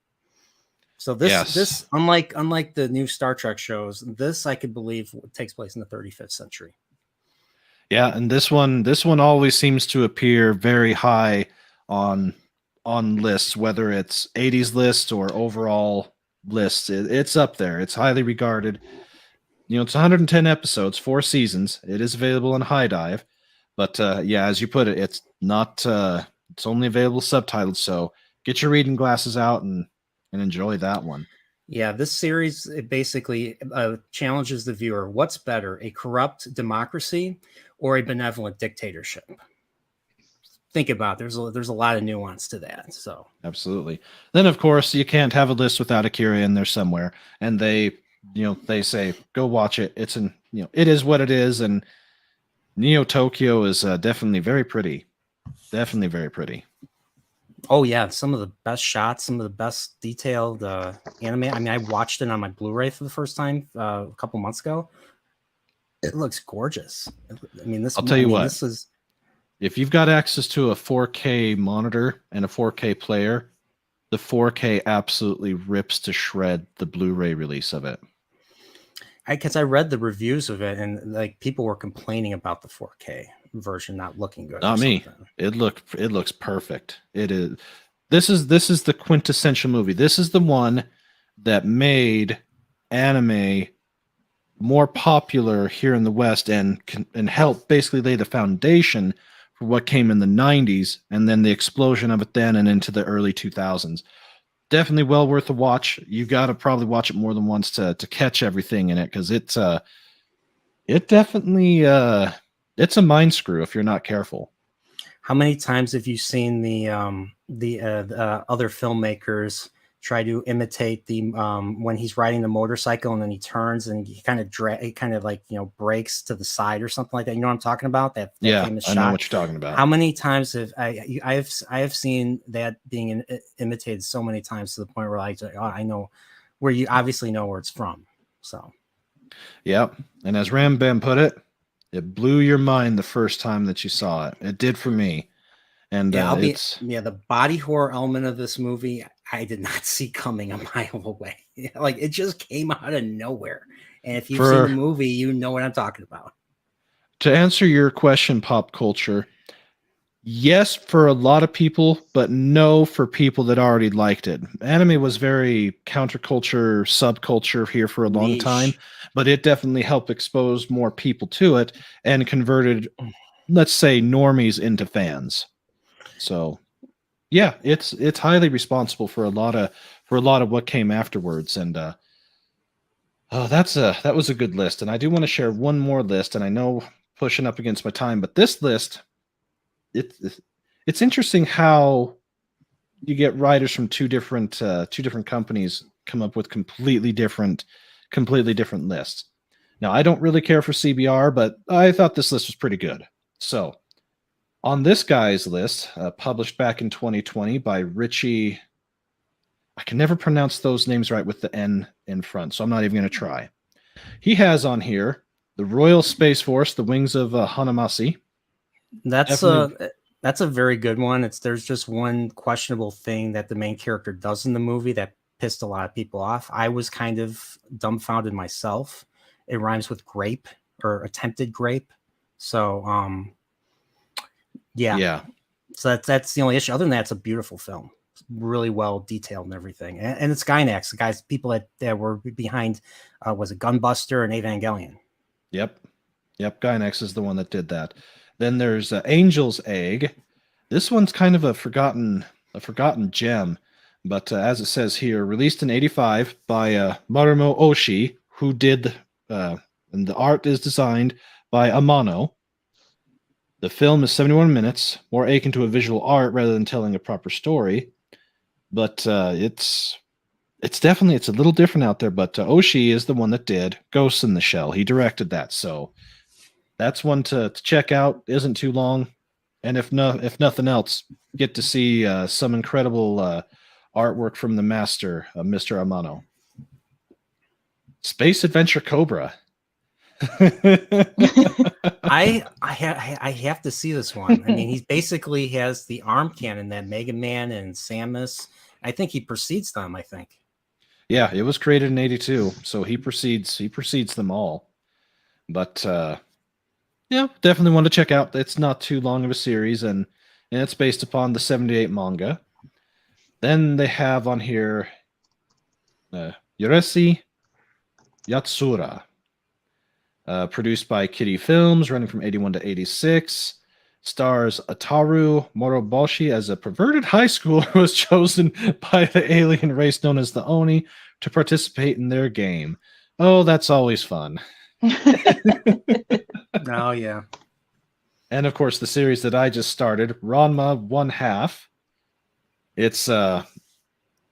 So this unlike the new Star Trek shows, this I could believe takes place in the 35th century. Yeah, and this one always seems to appear very high on lists, whether it's 80s lists or overall lists. It's up there. It's highly regarded. It's 110 episodes, 4 seasons. It is available on High Dive, but as you put it, it's not. It's only available subtitled. So get your reading glasses out and enjoy that one. Yeah, this series, it basically challenges the viewer. What's better, a corrupt democracy or a benevolent dictatorship? Think about it. There's a lot of nuance to that. So absolutely. Then of course you can't have a list without Akira in there somewhere. And they say go watch it. It is what it is. And Neo Tokyo is definitely very pretty. Definitely very pretty. Oh yeah, some of the best shots, some of the best detailed anime. I mean, I watched it on my Blu-ray for the first time a couple months ago. It looks gorgeous. I mean, I'll tell you what. This is. If you've got access to a 4K monitor and a 4K player, the 4K absolutely rips to shred the Blu-ray release of it. Because I read the reviews of it, and like people were complaining about the 4K version not looking good. Not me. It looks perfect. It is. This is the quintessential movie. This is the one that made anime more popular here in the West and helped basically lay the foundation for what came in the 90s and then the explosion of it then and into the early 2000s. Definitely well worth a watch. You got to probably watch it more than once to catch everything in it, because it definitely it's a mind screw if you're not careful. How many times have you seen the other filmmakers try to imitate the when he's riding the motorcycle and then he turns and he kind of breaks to the side or something like that? You know what I'm talking about? That famous shot. I know what you're talking about. How many times have I have seen that being imitated so many times to the point where I know where you obviously know where it's from. So yep. And as Ram Bam put it, it blew your mind the first time that you saw it. It did for me. And the body horror element of this movie, I did not see coming a mile away. Like, it just came out of nowhere. And if you've seen the movie, you know what I'm talking about. To answer your question, pop culture, yes, for a lot of people, but no for people that already liked it. Anime was very counterculture, subculture here for a long time, but it definitely helped expose more people to it and converted, let's say, normies into fans. So, yeah, it's highly responsible for a lot of what came afterwards. And that was a good list. And I do want to share one more list. And I know pushing up against my time, but this list, it's interesting how you get writers from two different companies come up with completely different lists. Now, I don't really care for CBR, but I thought this list was pretty good. So, on this guy's list, published back in 2020 by Richie, I can never pronounce those names right with the N in front, so I'm not even going to try. He has on here the Royal Space Force, the Wings of Hanamasi. That's a very good one. There's just one questionable thing that the main character does in the movie that pissed a lot of people off. I was kind of dumbfounded myself. It rhymes with grape or attempted grape. So, yeah. So that's the only issue. Other than that, it's a beautiful film. really well detailed and everything. And it's Gynax, the guys, people that were behind, was it Gunbuster and Evangelion? Yep. Gynax is the one that did that. Then there's Angel's Egg. This one's kind of a forgotten gem, but as it says here, released in '85 by Marumo Oshii, who did, and the art is designed by Amano. The film is 71 minutes, more akin to a visual art rather than telling a proper story. But it's a little different out there. But Oshii is the one that did Ghost in the Shell. He directed that, so that's one to check out. Isn't too long, and if nothing else, get to see some incredible artwork from the master, Mr. Amano. Space Adventure Cobra. I have to see this one. I mean, he basically has the arm cannon that Mega Man and Samus. I think he precedes them. I think. Yeah, it was created in '82, so he precedes them all. But yeah, definitely want to check out. It's not too long of a series, and it's based upon the '78 manga. Then they have on here Yoresi Yatsura. Produced by Kitty Films, running from '81 to '86. Stars Ataru Moroboshi as a perverted high schooler who was chosen by the alien race known as the Oni to participate in their game. Oh, that's always fun. Oh, yeah. And of course, the series that I just started, Ranma 1/2. It's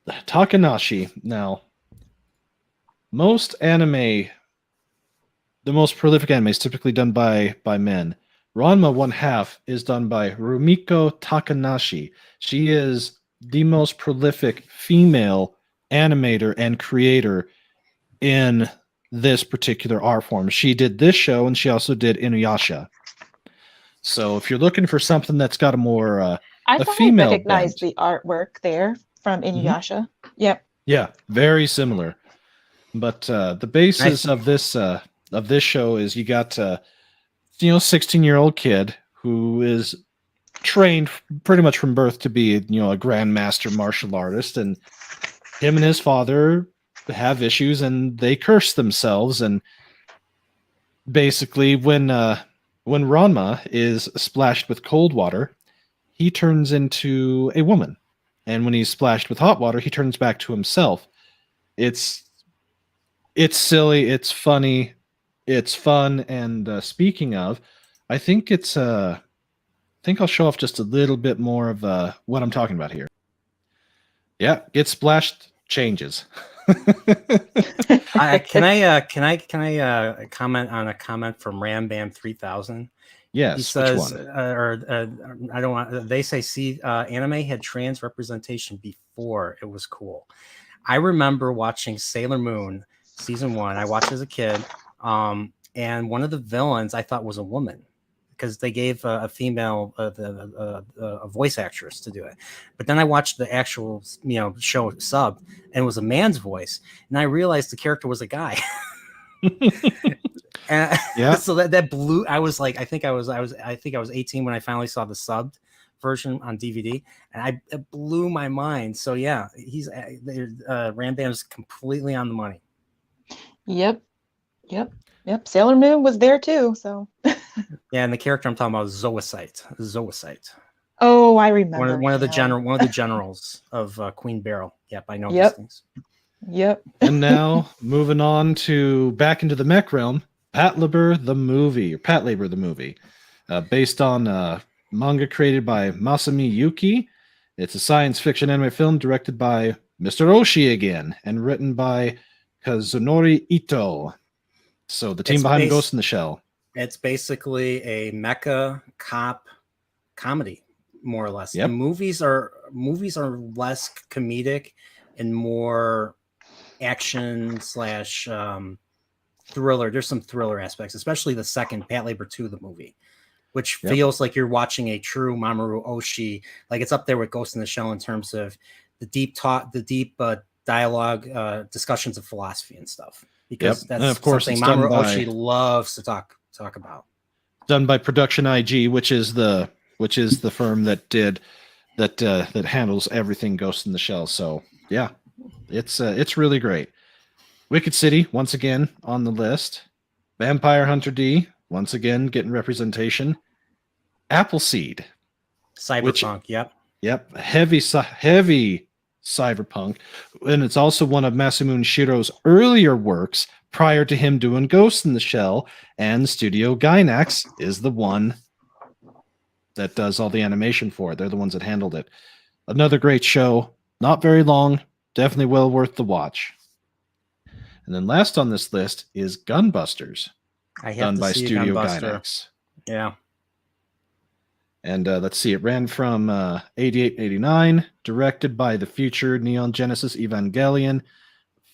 Takanashi. Now, most anime, the most prolific anime, is typically done by men. Ranma 1/2 is done by Rumiko Takanashi. She is the most prolific female animator and creator in this particular art form. She did this show, and she also did Inuyasha. So if you're looking for something that's got a more I a thought I female recognized bent. the artwork there from Inuyasha. Yep. Yeah, very similar. But the basis of this show is you got 16-year-old kid who is trained pretty much from birth to be a grandmaster martial artist, and him and his father have issues and they curse themselves. And basically, when Ranma is splashed with cold water, he turns into a woman, and when he's splashed with hot water, he turns back to himself. It's silly, it's funny, it's fun, and speaking of, I think I'll show off just a little bit more of what I'm talking about here. Yeah, get splashed, changes. Can I comment on a comment from Rambam 3000? Yes. He says, which one? I don't want. They say, see, anime had trans representation before it was cool. I remember watching Sailor Moon season 1. I watched as a kid, and one of the villains I thought was a woman, because they gave a female a voice actress to do it. But then I watched the actual show sub, and it was a man's voice, and I realized the character was a guy. And yeah. So that blew. I was like, I think I was 18 when I finally saw the subbed version on DVD, and it blew my mind. So yeah, he's Rambam's completely on the money. Yep. Sailor Moon was there too. So yeah, and the character I'm talking about is Zoocyte. Oh, I remember. One of the generals of Queen Beryl. Yep, I know Yep. these things. Yep. And now moving on to back into the mech realm, Patlabor the movie, based on manga created by Masami Yuki. It's a science fiction anime film directed by Mr. Oshii again, and written by Kazunori Ito. So the team behind Ghost in the Shell. It's basically a mecha cop comedy, more or less. Yep. The movies are less comedic and more action / thriller. There's some thriller aspects, especially the second Patlabor 2, the movie, which feels like you're watching a true Mamoru Oshii. Like it's up there with Ghost in the Shell in terms of the deep dialogue, discussions of philosophy and stuff. Because that's and of course something it's Mamoru Oshii loves to talk about. Done by Production IG, which is the firm that did that handles everything Ghost in the Shell. So yeah, it's really great. Wicked City once again on the list. Vampire Hunter D once again getting representation. Appleseed, Cyberpunk. Yep, heavy cyberpunk, and it's also one of Masamune Shiro's earlier works prior to him doing Ghost in the Shell. And Studio Gainax is the one that does all the animation for it. They're the ones that handled it. Another great show, not very long, definitely well worth the watch. And then last on this list is Gunbusters, done by Studio Gainax. Yeah. And let's see, it ran from 88 89, directed by the future Neon Genesis Evangelion,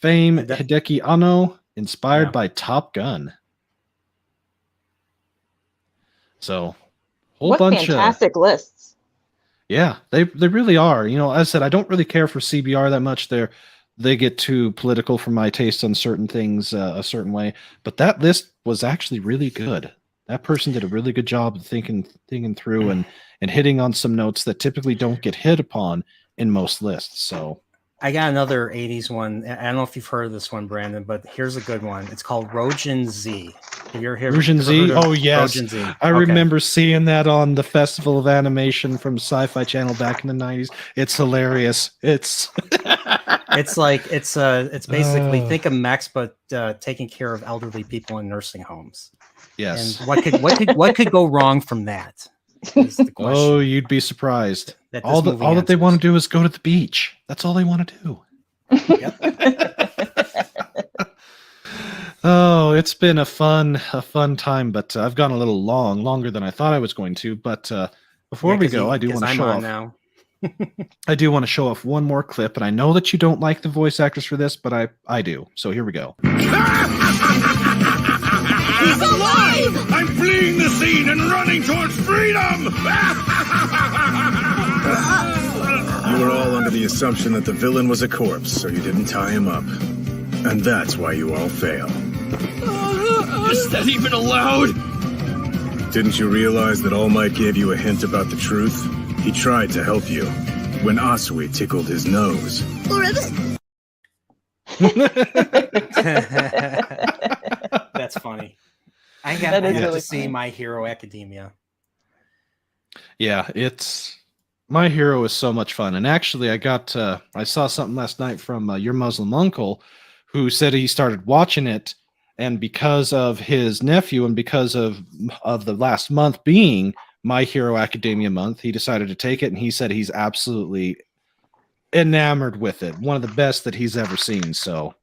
fame Hideki Anno, inspired by Top Gun. So, what fantastic lists. Yeah, they really are. You know, as I said, I don't really care for CBR that much. They get too political for my taste on certain things a certain way. But that list was actually really good. That person did a really good job of thinking through and hitting on some notes that typically don't get hit upon in most lists. So I got another 80s one. I don't know if you've heard of this one, Brandon, but here's a good one. It's called Rojin Z. Have you ever heard Rojin Z? Oh, yes. Rojin Z? I remember seeing that on the Festival of Animation from Sci-Fi Channel back in the 90s. It's hilarious. It's basically think of Max, but taking care of elderly people in nursing homes. Yes. And what could go wrong from that? Is the question. Oh, you'd be surprised. All that they want to do is go to the beach. That's all they want to do. Oh, it's been a fun time, but I've gone a little longer than I thought I was going to. But before we go, I do want to show off. Now. I do want to show off one more clip, and I know that you don't like the voice actors for this, but I do. So here we go. He's alive! I'm fleeing the scene and running towards freedom! You were all under the assumption that the villain was a corpse, so you didn't tie him up. And that's why you all fail. Is that even allowed? Didn't you realize that All Might gave you a hint about the truth? He tried to help you when Asui tickled his nose. That's funny. I have to see My Hero Academia. Yeah, My Hero is so much fun. And actually, I saw something last night from your Muslim uncle who said he started watching it, and because of his nephew and because of the last month being My Hero Academia month, he decided to take it, and he said he's absolutely enamored with it. One of the best that he's ever seen. So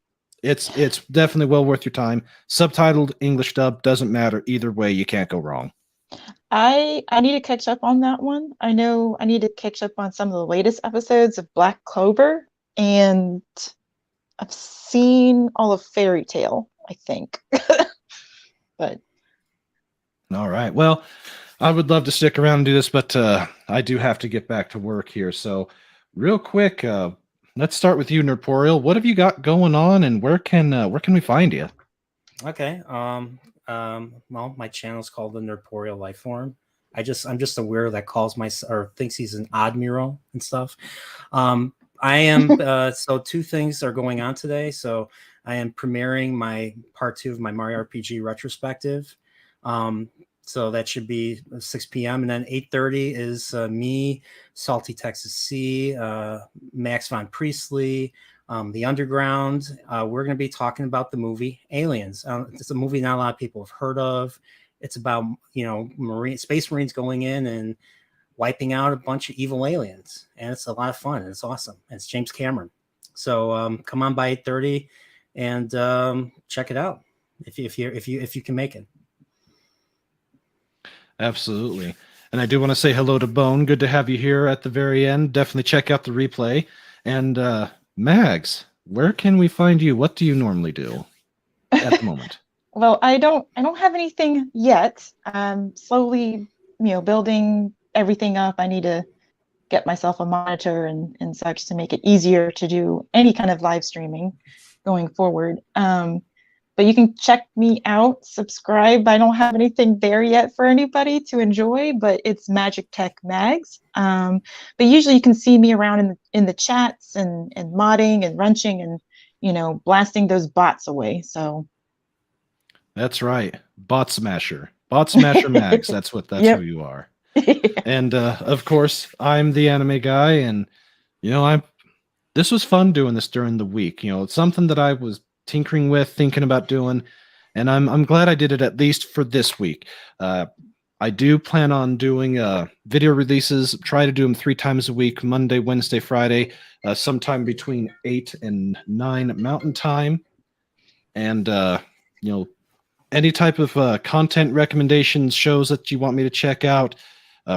it's definitely well worth your time. Subtitled, English dub, doesn't matter. Either way, you can't go wrong. I need to catch up on that one. I know I need to catch up on some of the latest episodes of Black Clover, and I've seen all of Fairy Tale, I think. But all right. Well, I would love to stick around and do this, but I do have to get back to work here. So real quick, let's start with you, Nerporial. What have you got going on, and where can we find you? Okay. Well, my channel is called the Nerporial Lifeform. I'm just aware that calls or thinks he's an admiral and stuff. I am so two things are going on today. So I am premiering my part 2 of my Mario RPG retrospective. So that should be 6 p.m. and then 8:30 is me, Salty Texas C, Max Von Priestley, The Underground. We're going to be talking about the movie Aliens. It's a movie not a lot of people have heard of. It's about, space marines going in and wiping out a bunch of evil aliens, and it's a lot of fun. And it's awesome. And it's James Cameron. So come on by 8:30 and check it out if you can make it. Absolutely. And I do want to say hello to Bone. Good to have you here at the very end. Definitely check out the replay. And Mags, where can we find you? What do you normally do at the moment? Well, I don't have anything yet. Slowly, building everything up. I need to get myself a monitor and such to make it easier to do any kind of live streaming going forward. But But you can check me out, subscribe. I don't have anything there yet for anybody to enjoy, but it's Magic Tech Mags. But usually you can see me around in the chats and modding and wrenching and, you know, blasting those bots away. So that's right. Bot Smasher. Bot Smasher Mags. That's who you are. And of course, I'm the anime guy, and you know, this was fun doing this during the week. You know, it's something that I was tinkering with, thinking about doing, and I'm glad I did it at least for this week. I do plan on doing video releases, try to do them 3 times a week, Monday, Wednesday, Friday, sometime between 8 and 9 Mountain Time. And, you know, any type of content recommendations, shows that you want me to check out,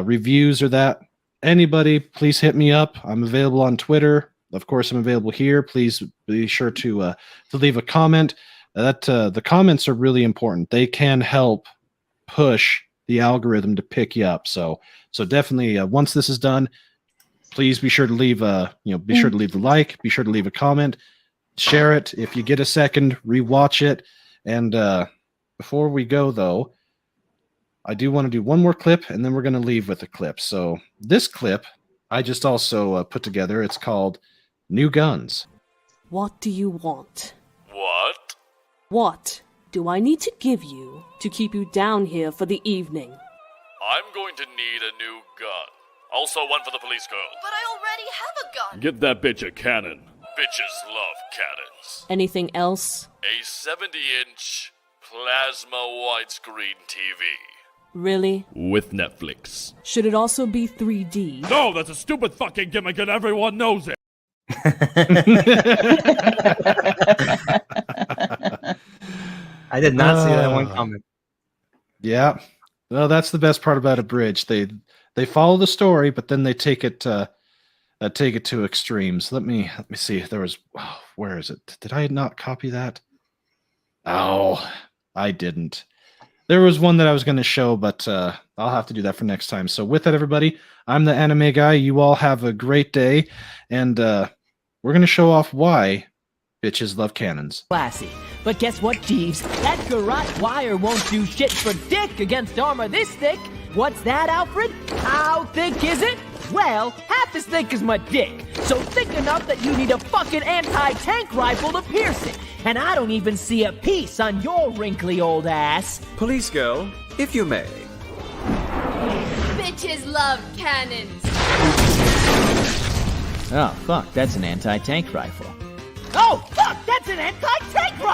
reviews or that, anybody, please hit me up. I'm available on Twitter. Of course, I'm available here. Please be sure to leave a comment. The comments are really important. They can help push the algorithm to pick you up. So definitely, once this is done, please be sure to leave be sure to leave the like, be sure to leave a comment, share it if you get a second, rewatch it. And before we go, though, I do want to do one more clip, and then we're going to leave with a clip. So this clip I just also put together. It's called New Guns. What do you want? What? What do I need to give you to keep you down here for the evening? I'm going to need a new gun. Also one for the police girl. But I already have a gun. Give that bitch a cannon. Bitches love cannons. Anything else? A 70-inch plasma widescreen TV. Really? With Netflix. Should it also be 3D? No, that's a stupid fucking gimmick and everyone knows it. I did not see that one coming. Yeah. Well, that's the best part about Abridged. They follow the story, but then they take it to extremes. Let me see. There was where is it? Did I not copy that? Oh, I didn't. There was one that I was going to show, but I'll have to do that for next time. So with that, everybody, I'm the anime guy. You all have a great day, and we're going to show off why bitches love cannons. Classy. But guess what, Jeeves? That garrote wire won't do shit for dick against armor this thick. What's that, Alfred? How thick is it? Well, half as thick as my dick. So thick enough that you need a fucking anti-tank rifle to pierce it. And I don't even see a piece on your wrinkly old ass. Police girl, if you may. Bitches love cannons. Oh, fuck, that's an anti-tank rifle. Oh, fuck, that's an anti-tank rifle!